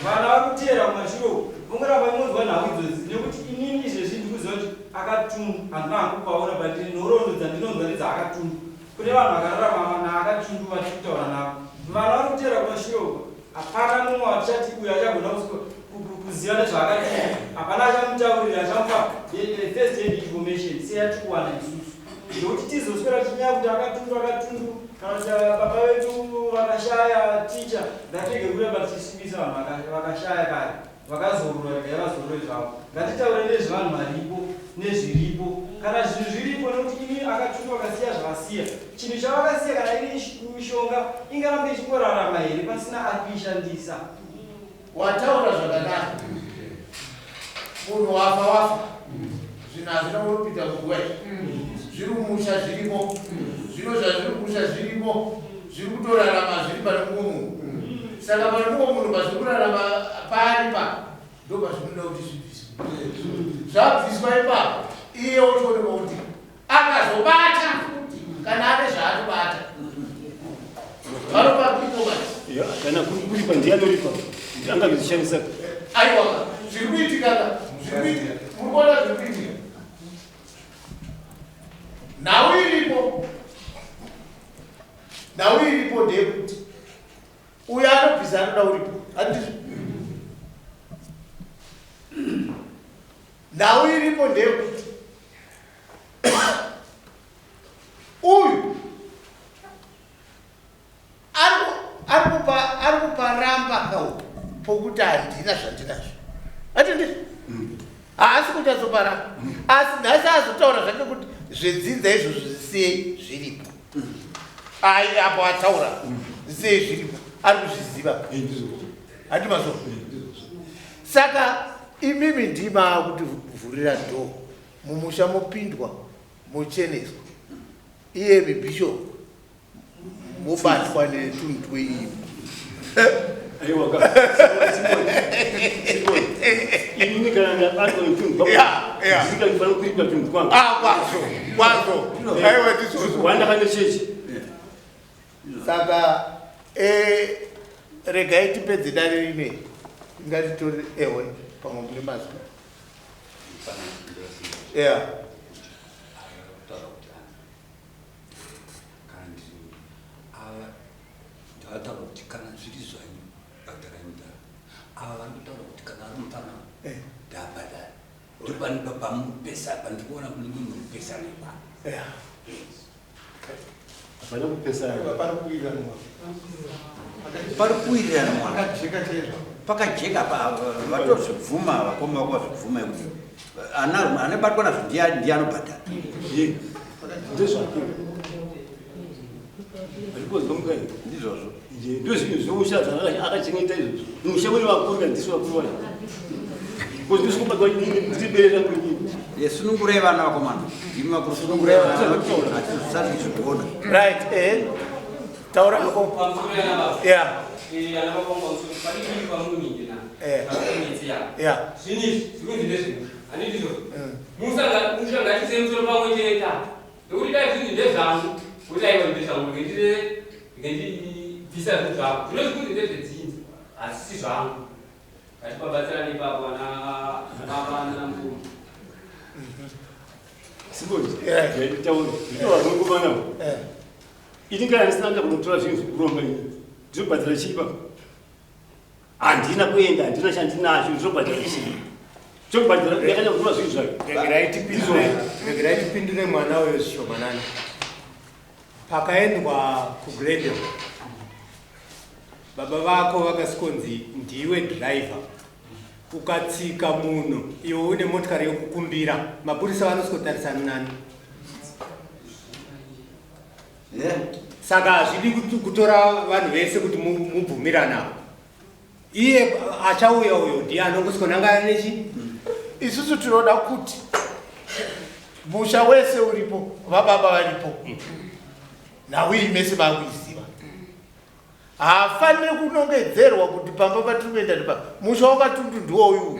vana vari kutera kumashure vongoramba imonzwa nhau idzodzi nekuti inini izvezvi ndikuziva kuti akatundu handina hangupaona but nhoroondo dzandinonzwa nedzaakatundu kune vanhu vakararama naakatundu vari kutaura navo vana vari kutera kumashure hapana mumwe watichati uyo achagona kuziva nezvaakati hapana achamutaurira achamupa first aid information seyatikuwana isusu ndokuti tizoswera tichinyaya kuti akatundu kana kuti baba vetu vakashaya ticha ngatege kureba tichisvibisa vanhu vakashaya kare vakazorora rega vazorore zvavo ngatitaure nezvevanhu varipo nezviripo kana zvinhu zviripo nekuti ini akatundu vakasiya zvavasiya chinhu chavakasiya kana iri mishonga ingarambe ichingorarama here pasina ari kuishandisa wataura zvakanaka munhu wafa zvinhu hazvina kunopinda nguva zviri kumusha zvirimo zvino zvazviri kumusha zvirimo zviri kutorarama zviri pane munhu saka pane mumwe munhu pazviri kurarama pari pa ndo pazvinoda kuti zvibviswe zvabviswa ipapo iye otooneka kuti akazobata kana ane zvaatobata vanopapiko kana kuri pandianoripa angazvishandisa aiwa zviri kuitika murikuona zviri kuitika nhau iripo ndeyekuti uyo anobvisa anoda uripo handizvo nhau iripo ndeyekuti uyu ari kupa ramba kaupo pokuti handina zvandinazvo atendizvo haasi kuti azopara asi nhasi azotaura zvake kuti zvedzinza izvozvo zvisiyei zviripo apo ataura zvisiyei zviripo ari kuzviziva handi mazo saka imimi ndima kuti vhurira dhoo mumusha mopindwa mocheneswa iye mibhishopu mobatwa netunhu tweimwe saka regai tipedze dare rine ngatitori ewe pamwe mune mazwi ndataura kuti kana zviri zvanyu pataraimudara ava vandotaura kuti kana ari mutana ndabhadara ndopanipa pamupesa pandikuona kunenge muripesana ipapo hapana kupesana pari kuwirirana mwana pakajeka vatozvibvuma vakoma vako vazvibvuma kuti anabatwa nazvo ndianobhadhara ndezvako ndizvozvo ndozvinhu zvomusha akachengeta izvozvo musha wene vakuru kandisi vakuru wacho kuzvisukubatwa ndiriberera kunyini yesunungurai vana vakomana ndimi vakuru sunungurai vanaatizvisati zvikuona right taura ako musangatisemusoro pamwe cheta nekuti dai zvinhu ndezvangu kuti aiwa ndezvangu ngendibvisa zvinhu zvako zvino zvikunzi ndezvedzinza asi si zvangu ngatipabatsirani ipapo ana mkuru sibozitauraavangomanao ini kana ndisinanga kunotora zvinhu zvekuromba ini ndizobhadzira chipa handina kuenda handina chandinazvo ndizobhadzira chii chobhadzira yakanya kutora zvinhu zvake regerai tipindure mwana uyo zvishomanana pakaendwa kugrendel baba vako vakasikonzi ndiwe dhiraivha ukatsika munhu iwe une motikari yokukumbira mapurisa vanosikotarisana nani saka hazvidi kutora vanhu vese kuti mubvumiranavo iye achauya uyo ndiye anongosikonangana nechi isusu tinoda kuti musha wese uripo vababa varipo naui mese vakuiziva haafaniri kunongedzerwa kuti pamba patiri kuenda ndipa musha wakatundu ndiwo uyu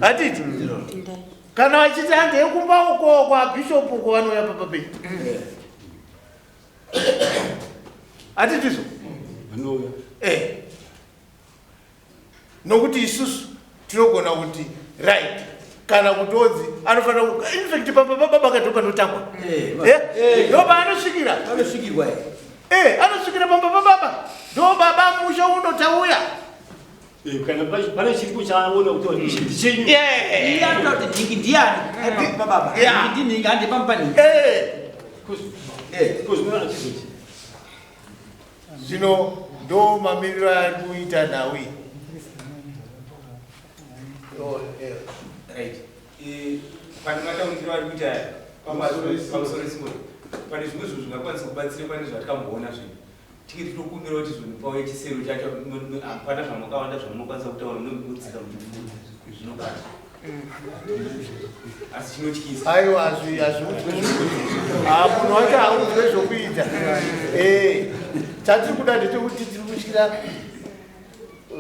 hatiti kana vachiti handei kumba uko kwabhishopu uko vanouya papapei hatitizo nokuti isusu tinogona kuti right kana kuti odzi anofanira infact pamba katopandotangwa ndoba anosvikira anosvikira pamba pababa ndo baba musha unotauya kana pane chiripo chaona kuti ichi chenyu iye anoda kuti ndingi ndiani baba ndingi handipamupani zvino ndo mamiriro ari kuita nawi pandimataundiro ari kuita pamusoro simoni pane zvimwe zvinhu zvingakwanisa kubatsira pane zvatikamboona zvinhu tiki titokumbira kuti zvonipauye chisero chacho hapana zvamukawanda zvamunokwanisa kutaura munodzika zvinobata asi chinotyisa aiwa hazviudzwe munhu wacho haudzwe zvokuita chatiri kuda ndechekuti tiri kutyira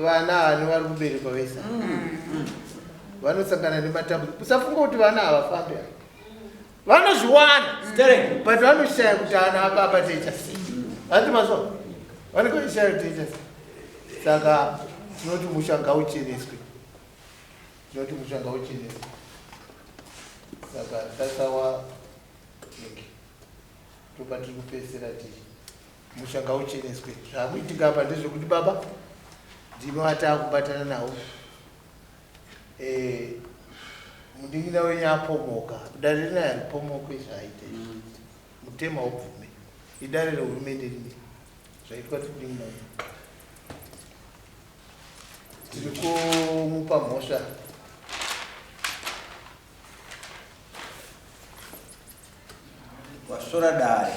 vana vane vari kuberekwa vese vanosangana nematambudziko. Usafunga kuti vana havafambi, vanozviwana but vanoshaya kuti ana akabataita sei. Hati mazwa vanenge vachishaya kutoita sei. Saka tinoti musha ngaucheneswe, tinoti musha ngaucheneswe. Saka tasawa topa tiri kupedzisira tichi musha ngaucheneswe. Zvaakuitika apa ndezvekuti baba ndino atakubatana nawo mudingira wenyu apomoka dare rina yaripomoka izvaaita mutema ubvume idare rehurumende rimwe zvaitwa tikudingira tiri kumupa mhosva wasora dare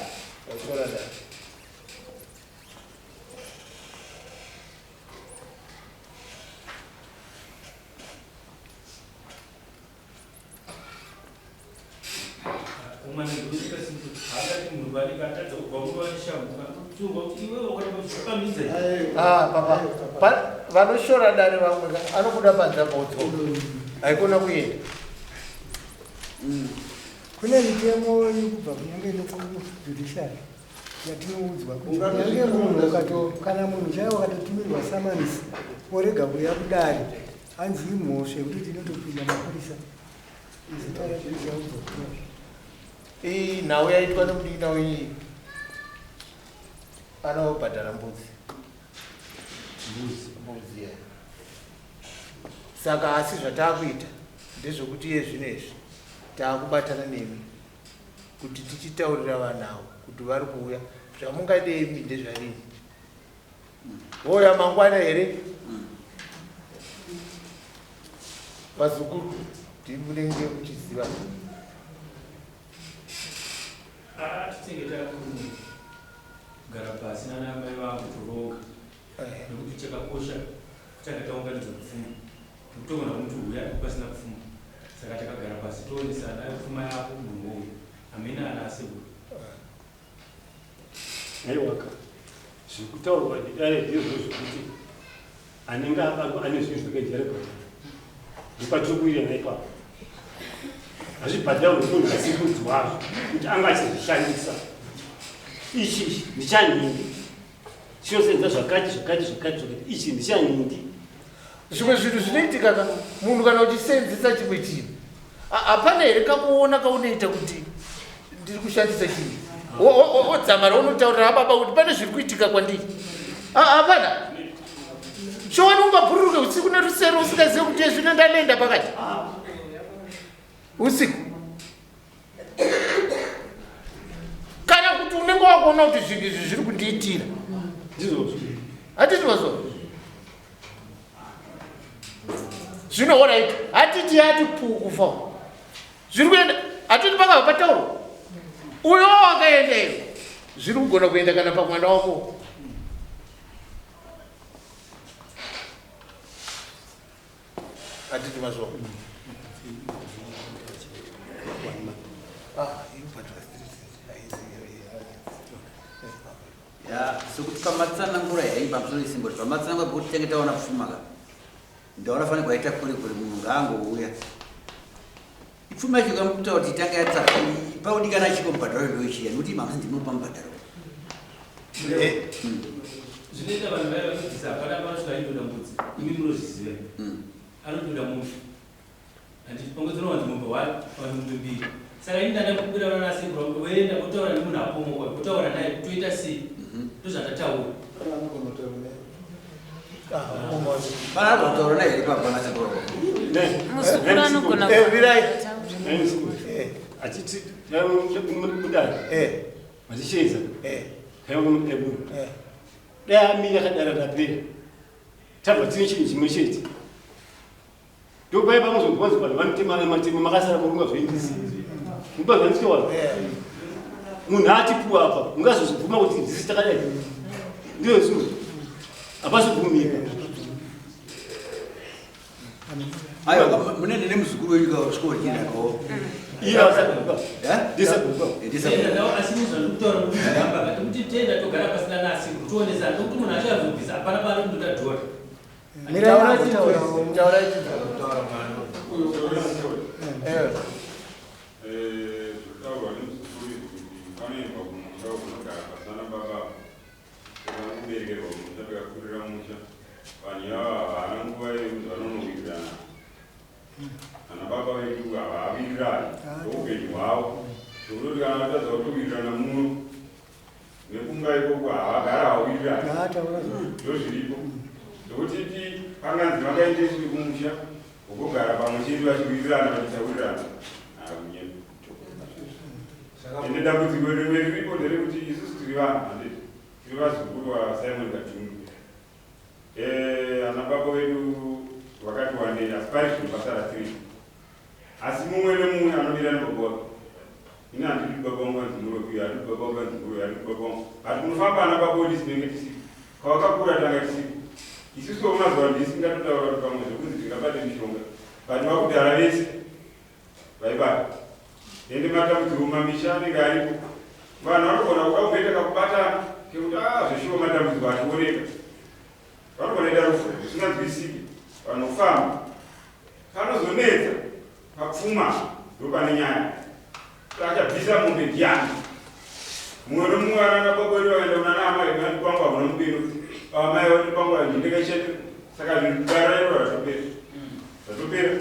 papa vanoshora dare vamwe anobuda panzamaudzo haikona kuenda. Kune mitemo yekubva kunyange nekujudiciary yatinoudzwa kuti kunyange munhu kana munhu chaiwo akatotumirwa samanisi orega kuuya kudare hanzi imhosva yekuti tinotopinda mapurisa izita raizaudzwa iyi nhau yaitwa nemudingira wenyu anobhadhara mbudzi ya. Saka asi zvatakuita ndezvekuti iye zvino izvi taakubatana nemi kuti tichitaurira vanavo kuti vari kuuya zvamungademi ndezvarini voya mangwana here vazukuru tiri munenge muchiziva titenge takugara pasi nanamai vangu toroga nekuti chakakosha kutanga taunganidza kupfuma nokutogona kumuti uya pasina kupfuma. Saka takagara pasi toonesana pfuma yako munhu uyu hamena ana asekuru. Aiwaka zviri kutaurwa ndidare ndizvo zvokuti anenge ane zvinhu zvakajarika ndipatiri kuirena ipapo hazvibhadhaurwi munhu asikudzi wazvo kuti anga achizvishandisa ichi ndichanhingi chinosenza zvakati ichi ndichanhingi. zvimwe zvinhu zvinoitika kana munhu kana uchisenzesa chimwe chinhu hapana here kakuona kaunoita kuti ndiri kushandisa chinhu wodzamara unotaurira ababa kuti pane zviri kuitika kwandiri hapana showani ungabhururuke usiku nerusero usingazive kuti zvino ndalenda pakati usiku kana kuti unenge wakuona kuti zvinhu izvi zviri kundiitira hatiti mazova zvino orit hatiti yati puu kufa zviri kuenda hatiti pakava patauro uyo wakaendayo zviri kugona kuenda kana pamwana wako. Hatiti mazova sokuti pamatsanangura yai pamusoro isimboti pamatsanangura kuti tenge taona pfuma ka ndaona fanirwa kuita kuri munhu ngaangouya ipfuma yacho kamutaura kuti tanga yatsaka paudikana achiko mubhadharo ndoichiya nokuti mama ndinopa mubhadharo zvinoita vanhu vaya vanodzidzisa hapana panosvika aindoda mbudzi imi munozviziva anotoda munhu handiti pangwedzino wanzi mombe 1 vanhu mombe 2 saka ini ndada kukwira vana nasekuru vangu voenda votaura nemunhu apomoka votaura naye toita sei ndozvatataura panatotaura naye iri papana sekuru musukuru anogona achiti mudare machishedza haiwaebu dai amiri akadara rapera tabva tine chinhu chimwe chete ndopai pamuzobvonzi vanhu vanotema makasara kurunga zvoindisi mupazvanityowa munhu atipuwa apa ungazozvibvuma kuti ndisi takadai ndiyo zvinhu hapazvibvumika. Ayo, munene nemuzukuru wenyu kasvikoro nyinako. Iya wasakuka. Ndisakuka. Ndisakuka. Asinizwa kutora muzamba kuti tenda togara pasina nasi kutonesa kuti munhu achazobvisa apana pano ndotadhora. Mitaura kutaura mwana. Kutaura nemuzukuru panoendwa kumusha kunogara pasina baba. Kuberekerwa kumusha pakakurira musha. Vanhu ava havana nguva yekuti vanonowirirana. Ana baba vedu havawirirani ndoupenyu hwavo. Zvokuti kana vatadza kutowirirana muno nekunga ikoko havagara hawirirani. Ndozviripo. Ndokutiti panganzi vakaendeswe kumusha vokogara pamwe chete vachiwirirana vachitawirirana. Hakunyepo. Ende dambudziko rimwe riripo nderekuti isusu tiri vanhu handiti. Tiri vazukuru vaSimon Katundu. Ana baba vedu wakati wandei asi pari zvinhu pasara 3 asi mumwe nemumwe anomira nebaba wake. Ini handiri baba wangu anzi muropi, handiri baba wangu anzi muropi, handiri baba wangu. Hati kunofamba ana baba vedu tinenge tisipo. Kwavakakura tanga tisipo. Isusu wemazuva ndisingatotaura kuti pamwe zvokunzi tingabate mishonga. Vanhu vakudhara vese vaibata. Ende matambudziko mumamisha anenge aripo. Vanhu vanogona kuda kumbeta kakubatana kekuti zveshuwa matambudziko achioneka. Vanogona ita rufu zvisinganzwisiki. Vanofamba panozonetsa papfuma ndopane nyaya achabvisa mombe ndiani mumwe nomumwe anana baba vedu vakaenda kuna naamai vandikwangwa kuna mubino amai vandikwangwa ndindekachete saka zvindarariro zvatopera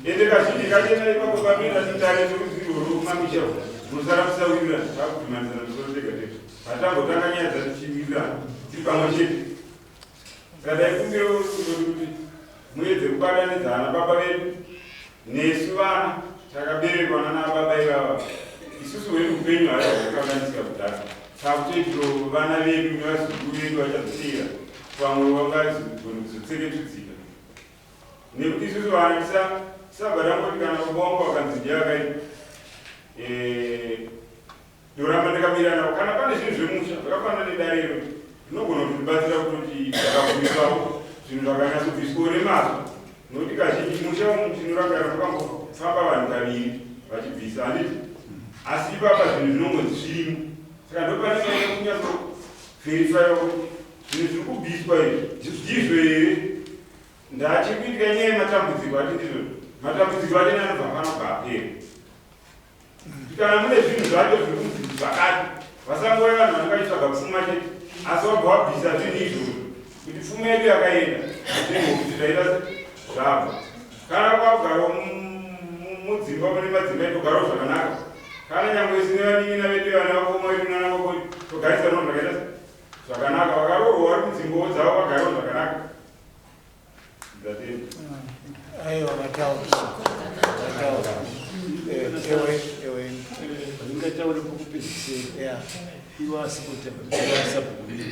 ende kazhinji kachena ipapo pamira titare toruziro rumamisha runosara musawirirana takudhimanisana misoro tega tega hatangotanga nyaya dzatichiwirirana tiri pamwe chete. Saka daikumbira kuti muedze kubatanidza ana baba vedu nesu vana takaberekwa nana baba ivava. Isusu wedu upenyu hwaakakanganisika kudhara. Saka kutotiro vana vedu nevazukuru vedu vachazosiyira pamwe vangazogona kuzotseketudzika. Nekuti isusu vana tisabva tangoti kana baba wangu vakanzi ndiyakaita ndoramba ndakamira navo. Kana pane zvinhu zvemusha zvakafanana nedarero zvinogona kutibatsira kuti takabvumiswawo zvinhu zvakanyatsobviswawo nemazvo. Nokuti kazhinji musha umu chinorangara makangofamba vanhu kaviri vachibvisa handiti. Asi ipapa zvinhu zvinongonzi zvirimo. Saka ndopanenge kunyatsoverifaiwa kuti zvinhu zviri kubviswa izvi ndizvo here. Ndachiri kuitika nyaya yematambudziko ati ndizvo. Matambudziko ati anobva panobva apera. Kana mune zvinhu zvacho zviri kunzi zvakati vasangove vanhu vanongaitsvaga pfuma chete asi wabva wabvisa zvinhu izvozvo kuti pfuma yedu yakaenda kuti zvaita zvabva. Kana kwakugara mudzimba mune madzimba togarawo zvakanaka. Kana nyangwe isine vanin'ina vedu vana vakoma vedu nana makoti togarisanawo zvakaita zvakanaka. Vakaroorwa vari mudzimbawo dzavo vagarawo zvakanaka. Aiwa mataura. Ewe. Ndingataura pokupedzisira. Ivo asipotevasabhuri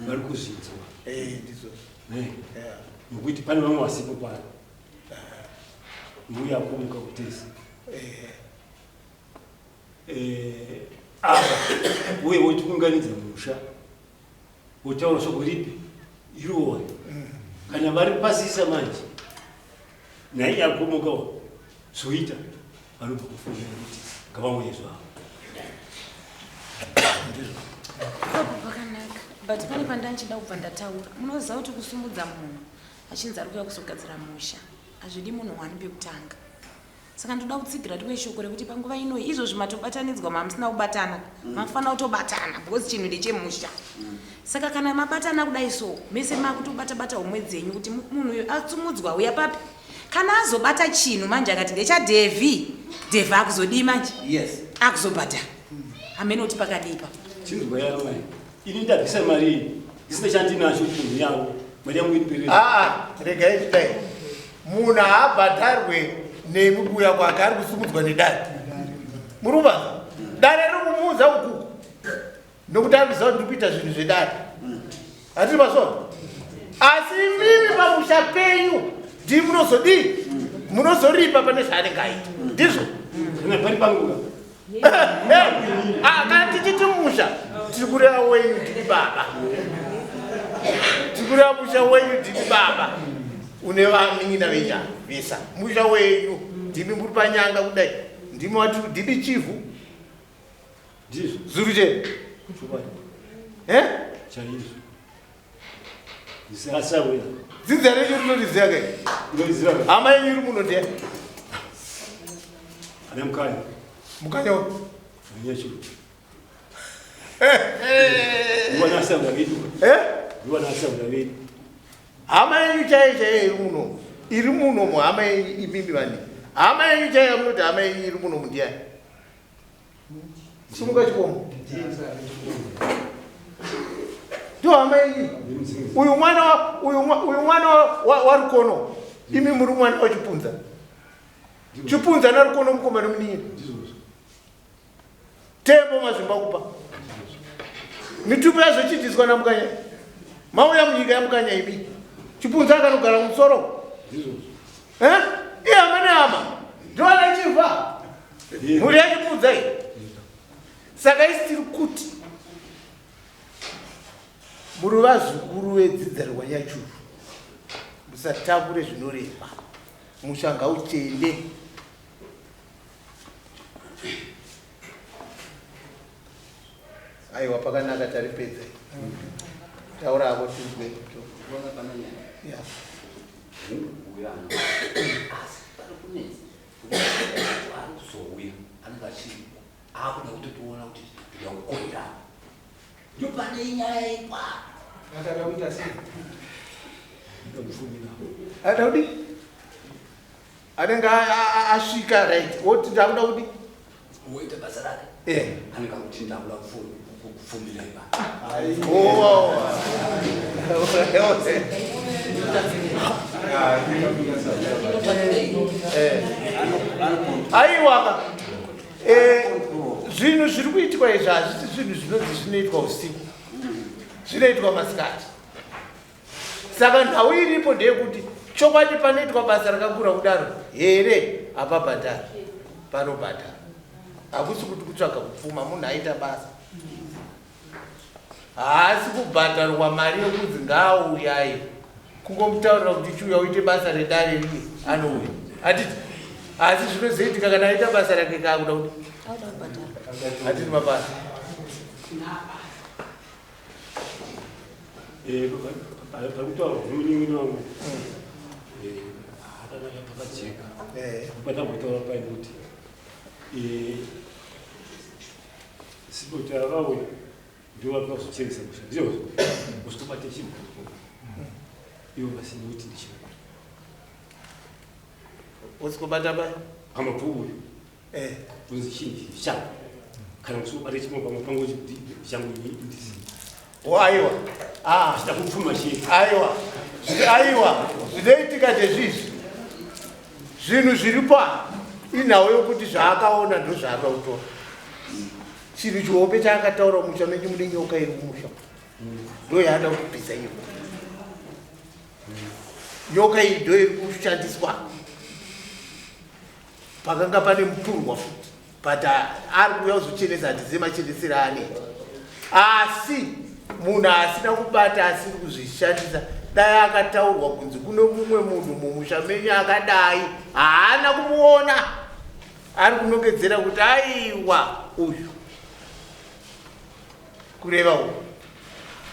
vari kuzvinzwa ndizo nokuti pane vamwe vasipo pano mbuya akumuka kutesi apa uye wotiunganidza musha wotaura shoko ripi irowa kana vari pasisa manje nhai akumukawo zoita vanobva kufungira kuti ngavamwe zvavo. Pakanaka. But pane pandanchida kubva ndataura. Munoziva kuti kusumudza munhu achinzi ari kuuya kuzogadzira musha. Hazvidi munhu wani pekutanga. Saka ndoda kutsigira tiwe shoko rekuti panguva ino izvozvi matobatanidzwa mamusina kubatana. Mafanira kutobatana because chinhu ndechemusha. Saka kana mabatana kudai so, mese makutobata umwedzi yenyu kuti munhu uyu atsumudzwa uya papi. Kana azobata chinhu manje akati ndechaDevi, Devi akuzodii manje? Yes. Akuzobata. Amenoti pakadipa. Chinzwa yawo mai. Ini ndabvisa mari ndisina chandinacho chinhu yawo. Mari yangu iri regai kudai. Munhu haabhadharwe nemubuya kwake ari kusumudzwa nedare. Murubaza. Dare riri kumuudza ukuku. Nokuti ariziva kuti ndikuita zvinhu zvedare. Hatiri masona. Asi mimi pamusha penyu ndimunozodii? Munozoripa pane zvaanenge aita. Ndizvo. Pari panguva. Kana tichiti musha tiri kureva wenyu ndiri baba. Tiri kureva musha wenyu ndiri baba. une vaning'ina venyavesa musha wenyu ndimi muri panyanga kudai ndimi wati ndimi chifu zuru chenu dzidza renyu rinoriziva kai hama yenyu iri muno ndiye mukanya hama yenyu chaiyo chaiyo iri muno muhama yenyu imimi vani hama yenyu chaiyo munoti hama yenyu iri muno mundiani simuka chikomo ndo hama yenyu uyu mwana warukono imi muri mwana wachipunza chipunza narukono mukomana munin'ina tembo mazvimba kupa mitupo yazvochitiswa namukanya mauya munyika yamukanya ibi chipunza akanogara musoro ihama nehama ndovana chivha mhuri yachipunza iyi saka isi tiri kuti muri vazukuru vedzidza rwanyachuru musatakure zvinorema mushanga uchende aiwa pakanaka taripedza taura avo tizwe akuda kutotiona kuti ndaukoira ndopane nyaya ikwa akada kuita sei ada kudi anenge asvika right woti ndakuda kudi woita basa rake anenge kuti ndakuda kufumira ipa aiwaka zvinhu zviri kuitwa izvi hazvisi zvinhu zvinonzi zvinoitwa usiku zvinoitwa masikati saka nhau iripo ndeyekuti chokwadi panoitwa basa rakakura kudaro here hapabhadhari panobhadhara hakusi kuti kutsvaga kupfuma munhu aita basa haasi kubhadharwa mari yokunzi ngaauyai kungomutaurira kuti chiuya uite basa redare riye anouya hatiti asi zvinozoitika kana aita basa rake kaakuda kuti hatiti mabasa pakutaura zvomunin'ina wangu akanaka pakajeka patambotaura pai kuti sipoti avauya ndovakazocheresa kusha ndizvo usitobate chinhu ivo pasina kuti ndichio usikubata pai pamapfuuri kunzi chinhu shangu kana usikubate chimwe pamwe pangu changu ndisi aiwa zvida kupfuma chii aiwa zvinoitika ndezvizvi zvinhu zviri pa inhau yokuti zvaakaona ndo zvaakautora chinhu chihope chaakataura musha menyu mune nyoka iri kumusha ndo yaada kupisa iyo nyoka iyi ndo iri kushandiswa pakanga pane mupurwa futi but ari kuuya kuzochenesa handizive machenesero aaneita asi munhu asina kubata asiri kuzvishandisa dai akataurwa kunzi kuno mumwe munhu mumusha menyu akadai haana kumuona ari kunongedzera kuti aiwa uyu kureva uyu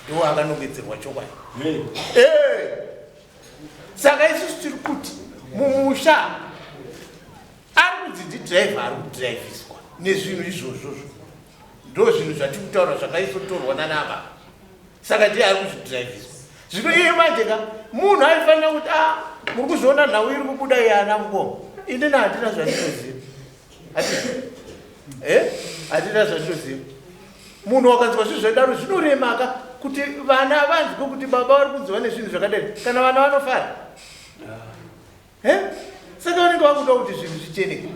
ndo akanongedzerwa chokwadi saka isusu tiri kuti mumusha ari kunzi ndidhiraivha ari kudhiraivhiswa nezvinhu izvozvozvo ndo zvinhu zvatiri kutaura zvakaisotorwa nanaba saka ndiye ari kuzvidhiraivhiswa zvino iye manje ka munhu aifanira kuti muri kuzviona nhau iri kubuda yana mukomo inini handina zvandinoziva handina zvandinoziva munhu wakanzwa zvinhu zvaidaro zvinoremaka kuti vana vanzwe kuti baba vari kunziva nezvinhu zvakadai kana vana vanofara saka vanenge vakuda kuti zvinhu zvicheneke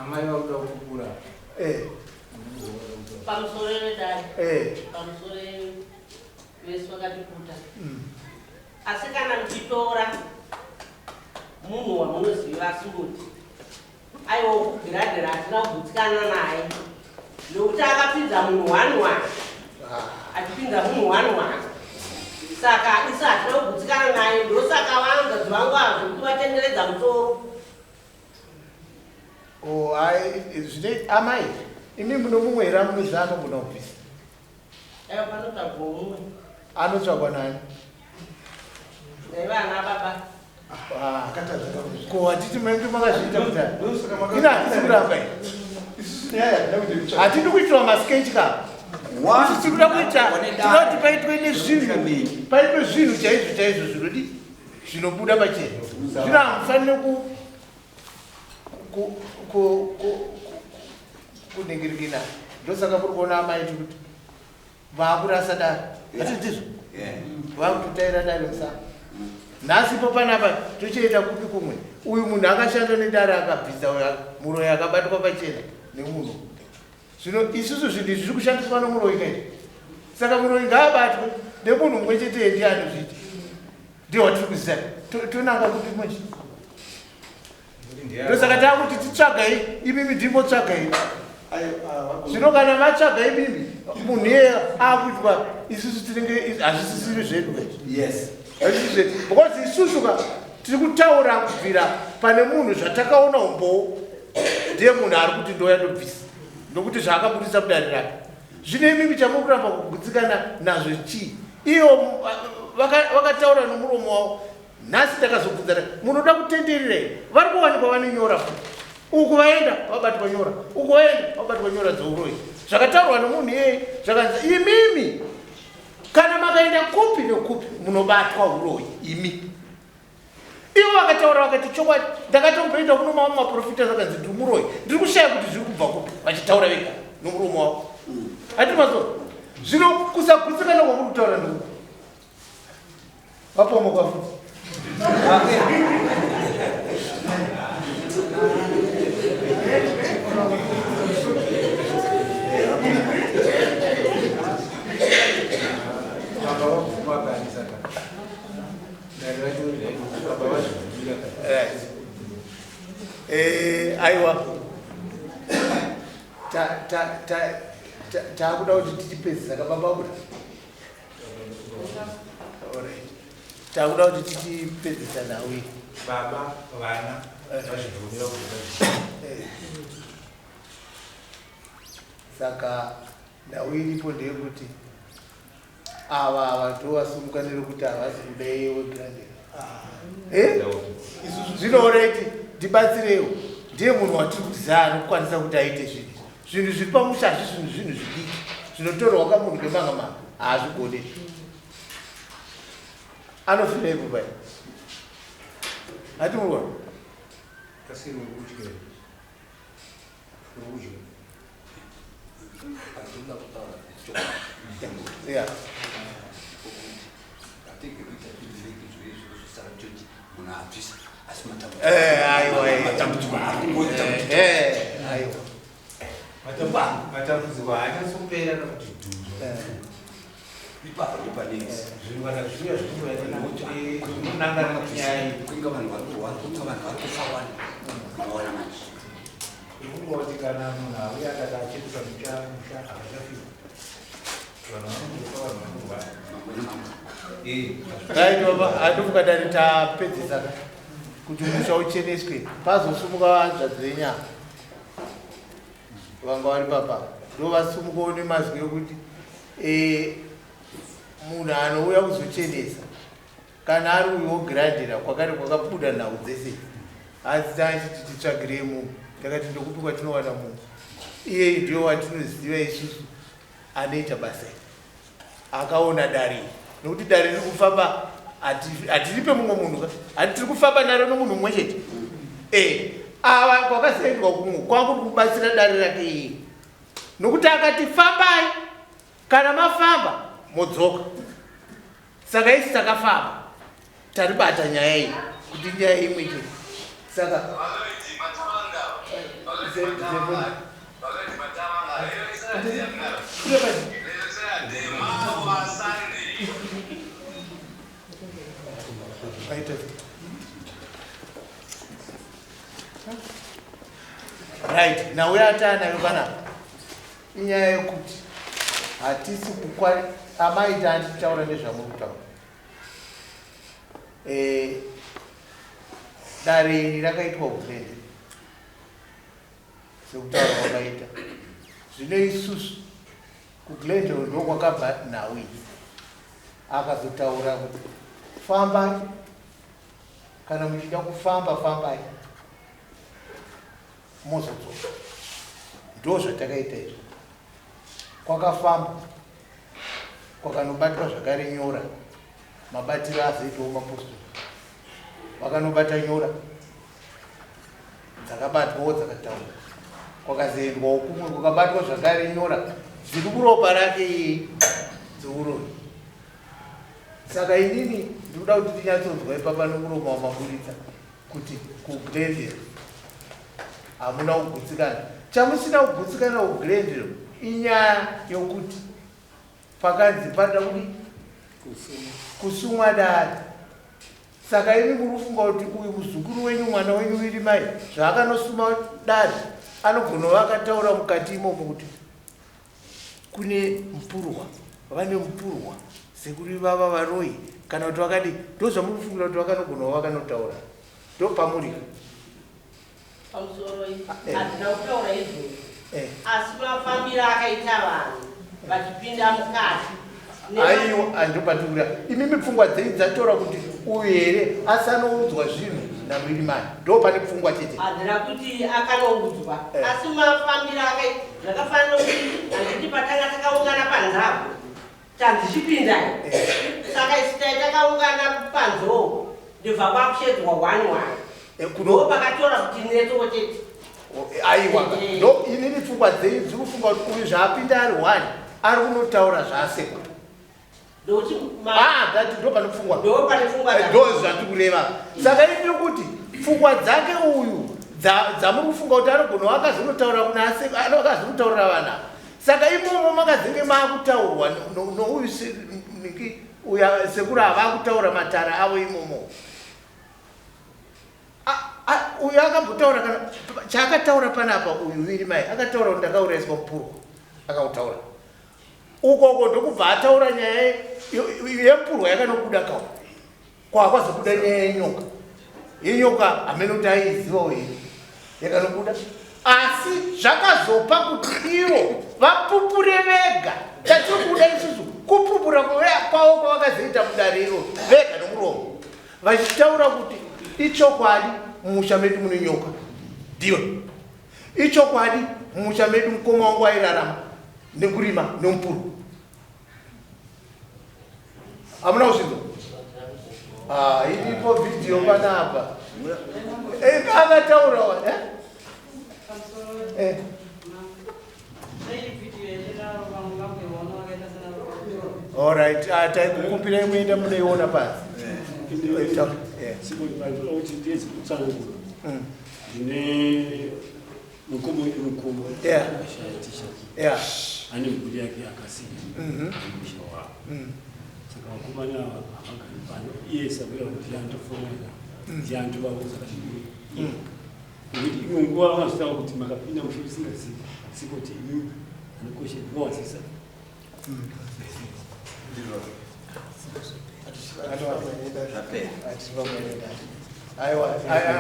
amai vakuda kukura pamusoro redai pamusoro vese vakatiputa asi kana muchitora munhu wamunoziva simuti aiwa kubhiradhira hatina kugutsikana naye nokuti akapinza munhu 1-1 achipinza munhu 1-1 saka isati nogutsikana naye ndosaka vanza dzivangwazvo kuti vatenderedza musoro. Zvine amai imi munomumwera munozano munobvisa. Panotsvagwa mumwe. Anotsvagwa nani? Vana baba. Ko hatiti maiti makazviita kudai. Ina hatisi kuramba hatidi kuitwa masketch ka. Tisikuda kuita tinoti paitwe nezvinhu. Paitwe zvinhu chaizvo zvinodi zvinobuda pachena. Zvino hamufanire kuningirikina. Ndosaka muri kuona amai kuti vakurasa dare. Hatidizvo. Vakututaira dare musana. Nhasipo panapa tochiita kupi kumwe. Uyu munhu akashanda nedare akabvisa muroyi akabatwa pachena nemunhu. Zvino isusu zvinhu izvi zviri kushandiswa nomuroyi kaiti. Saka muroyi ngaabatwe nemunhu mumwe chete ndiye anozviita. Ndiye watiri kuziva. Tonanga kupi mwechi. Ndosaka taakuti titsvagai imimi ndimbotsvagai. Zvino kana matsvaga imimi munhu iye akuitwa isusu tinenge hazvisisiri zvedu. Yes. Because isusu tiri kutaura kubvira pane munhu zvatakaona umbowo ndiye munhu ari kuti ndoyandobvisa nokuti zvaakabudisa mudare rake. Zvino imimi chamukuramba kugutsikana nazvo chii? Iyo vakataura nomuromo wavo. Nhasi takazobvunzana munoda kutendererei? Vari kuwanikwa vanonyora uku vaenda vabatwa nyora, uku vaenda vabatwa nyora dzouroyi. Zvakataurwa nomunhu iyeye zvakanzi imimi kana makaenda kupi nekupi munobatwa uroyi imi. Ivo vakataura vakati chokwadi ndakatomboenda kuno mamwe maprofita zakanzi ndiri muroyi ndiri kushaya kuti zviri kubva kupi vachitaura vega nomuromo wavo. Hati mazora zvino kusagutsikana kwamuri kutaura ndouku vapomoka futi. Aiwa taakuda kuti tichipedzisa kababa. Taakuda kuti tichipedzisa nawe baba vana vazvibvumira kuti saka nawe iripo ndeyekuti ava ndovasumukanire kuti havasi kudai wegrandera. Zvinooreti ndibatsirewo ndiye munhu watiri kuziva anokwanisa kuti aite zvinhu zviri pamusha. Hazvi zvinhu zvidiki zvinotorwa kamunhu kemanga haazvigone. Anofira ipo pai hati murwa kasiri ukutye urudye yeah. matambudziko haanyasopera nokuti zvingana zviya zvinonangana kunyaya ikungoti kana munhu auya akati achepisa musha akachafika handofukadari tapedzisa kuti musha ucheneswe pazosumuka vanzvadzi venyama vanga vari papa ndovasumukawo nemazwi ekuti munhu anouya kuzochenesa kana ari uyo wogirandira kwakati kwakabuda nhau dzese asi taachiti titsvagirei munhu takati ndokupi kwatinowana munhu iyeye ndiyo watinoziva isusu anoita basa akaona dari nokuti dari riri kufamba hatiripe mumwe munhu hatiri kufamba naro nomunhu mumwe chete ava kwakasaendwa kumwe kwakuri kubatsira dari rake iye nokuti akati fambai kana mafamba modzoka. Saka isi takafamba taribata nyaya iyi kuti nyaya imwe chete. Saka right now we are tanayo panapa inyaya yekuti hatisi kukwari amaita anditaura nezvamuri kutaura dare rakaitwa Uglendi sekutaura kwakaita zvino isusu kuGlendi ndokwakabva Nawi akazotaura kuti fambai kana muchida kufamba fambai mozodzoka ndo zvatakaita izvo kwakafamba kwakanobatwa zvakare nyora mabatiro azoitawo mapostori vakanobata nyora dzakabatwawo dzakataura kwakazoendwawo kumwe kwakabatwa zvakare nyora dziri kuropa rake dzouroni saka inini ndinoda kuti tinyatsonzwa ipapa nomuromo wamaburitsa kuti kuGlendi hamuna kugutsikana chamusina kugutsikana kuGlendi inyaya yokuti pakanzi panoda kuti kusumwa dare saka imi muri kufunga kuti uyu muzukuru wenyu mwana wenyu Wirimai zvaakanosuma dare anogona vakataura mukati imomo kuti kune mupurwa vane mupurwa sekuri vava varoi kana kuti vakadi ndozvamuri kufungira kuti vakanogona vakanotaura ndopamuri pamusoro handina kutaura izvozvo asi mafambiro akaita vanhu vachipinda mukati aiwa andopatukurira imimi pfungwa dzenyu dzatora kuti uyu here asanoudzwa zvinhu naWirimai ndo pane pfungwa chete handina kuti akanoudzwa asi mafambiro akaita zvakafanira kuti handiti patanga takaungana panzvabo tanzichipindai saka isitai takaungana panzoo ndibva kwakushedzwa 1-1 ndo pakatora kuti netso chete aiwa ndo inini pfungwa dzenyu dziri kufunga kuti uyu zvaapinda ari 1 ari kunotaura zvaasekunda ndati ndo pane pfungwa ndo zvati kureva saka iri kuti pfungwa dzake uyu dzamuri kufunga kuti anogona wakazonotaura akazonotaurira vana saka imomo makazenge maakutaurwa nouyu sekuru hava kutaura matara avo imomo uyu akambotaura kana chaakataura panapa uyu Wirimai akataura kuti ndakauraiswa mupurwa akautaura ukoko ndokubva ataura nyaya yempurwa yakanobuda kawo kwakwazobuda nyaya yenyoka hamene kuti aizivawo here yakanobuda asi zvakazopa kuti ivo vapupure vega chatiri kuda isusu kupupura kwavo kwavakazoita mudare iro vega nomuromo vachitaura kuti ichokwadi mumusha medu mune nyoka ndiyo ichokwadi mumusha medu mukoma wangu airarama nekurima nomupuru hamuna kuzvinzwa iripo vhidhiyo panapa akataurawa alright taikukumbirai muenda munoiona pasi kuti ndiyedze kutsangura ndine mukomo ane mburi yake akasiya musha wavo saka vakomana havagari pano iye sabira kuti yandofonera ndiyandovauza kuti imwe nguva vazotanga kuti makapinda musha usingazivi sikoti imi anokoshe novazisa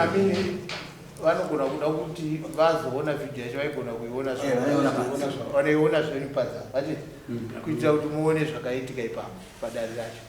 amini vanogona kuda kuti vazoona vhidhiyo yacho vaigona kuiona vanoiona zvenyu padzava kuitira kuti muone zvakaitika ipapo padare racho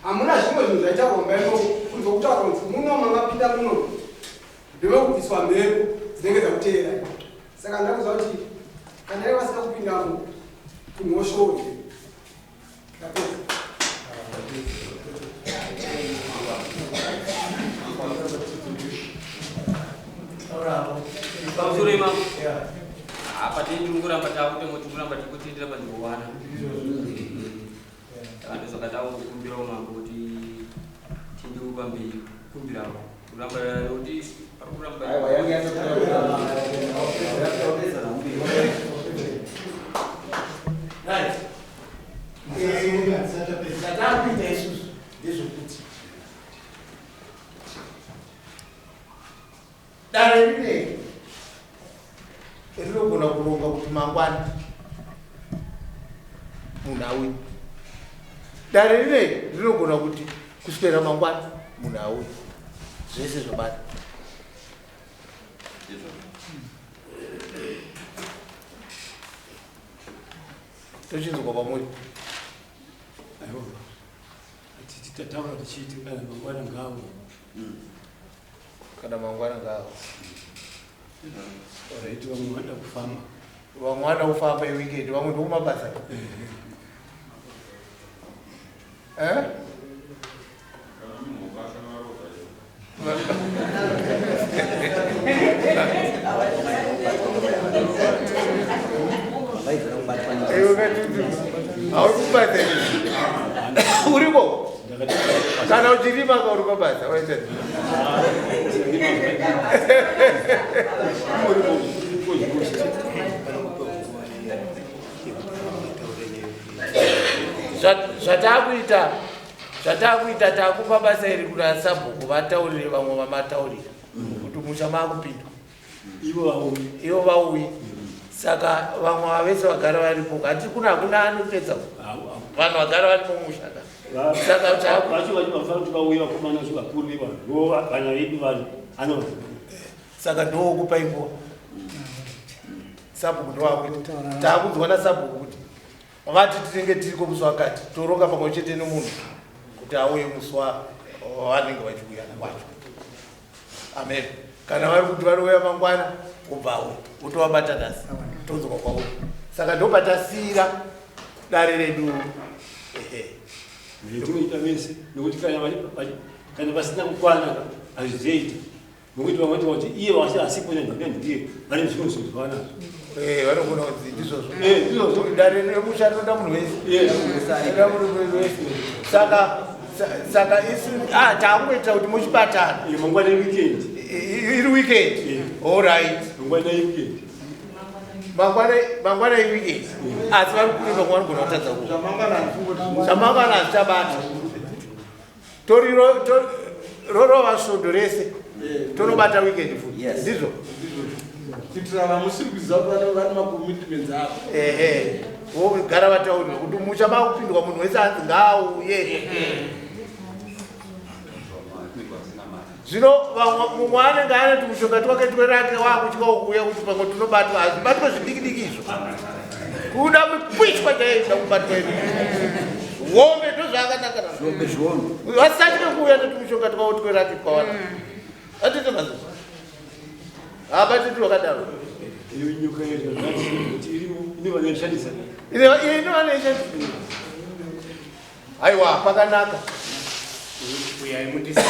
hamuna zvimwe zvinhu zvaita kuombaimo kunzokutaura kuti muno makapinda muno ndeve kubviswa mhepo dzinenge dzakuteera saka ndakuziva kuti kana dai vasina kupindamo kumhoshori Pamusoro imamo. Apa tindinguramba takutemotunguramba tikutindira pandiwana. Kana sokatawo kukumbira umambo kuti tindiupa mbiri kukumbirawo. Kuramba kuti pakuramba. Aiwa yange Right. Tatakuita isusu ndezvokuti dare rinei rinogona kuronga kuti mangwana munhu auyi. Dare rinei rinogona kuti kuswera mangwana munhu auyi. Zvese zvobata. Tochinzwa pamwe. Tataura tichiti kana mangwana ngawo. Kana mangwana ngawo. Alright, vamwe vada kufamba. Vamwe vada kufamba weekend, vamwe ndomabasa. Haurikubata uriko kana uchirima uri mabasa waita zvatakuita takupa basa iri kuna sabhuku vataurire vamwe vamataurira kuti musha makupindwa ivo vauyi. Saka vamwe vavese vagara varipo hati hakuna anopedza vanhu vagara vari mumusha. Saka ndokupa nguva sabhuku ndowakuita takudzwa nasabhuku kuti vati tinenge tiriko musi wakati toronga pamwe chete nemunhu kuti auye musi wavanenge vachiuya kwacho. Amen. Kana vari kuti vanouya mangwana ubvawo utovabata nhasi tonzwa kwauri. Saka ndopatasiyira dare redu. Tinoita vese nokuti kana pasina kukwana hazvizoita nokuti vamwe kuti iye asipo ndiye vane zvimwe zvinhu zvavanazo. Vanogona kuti ndizvozvo dare remusha rinoda munhu wese. Saka isi takungoita kuti muchibatana mangwana weekend iri weekend. All right. Mangwana weekend. Asi vari kuiva vanogona kutadza zvamangwana hazvichabata. Rorova svondo rese tonobata weekend futi ndizvo kuitira vamusiri kuziva kuti vane makomitments avo. Vogara vataurira kuti musha makupindwa munhu wese anzi ngaauye. Zvino mumwe anenge anoti mushonga twake twerake wakutya kuuya kuti pamwe tunobatwa hazvibatwa zvidikidiki izvo. Kuda mupishwa chaizva kubatwa izvo. Wombe ndozvakanaka nazvo. Vasatye kuuya kuti mushonga twavo twerake kwawana. Atitomazo. Abatiti wakadaro. Iyo nyuka yedu kuti inovanoshandisa. Inovanoshandisa. Aiwa pakanaka. Uyai mundisi.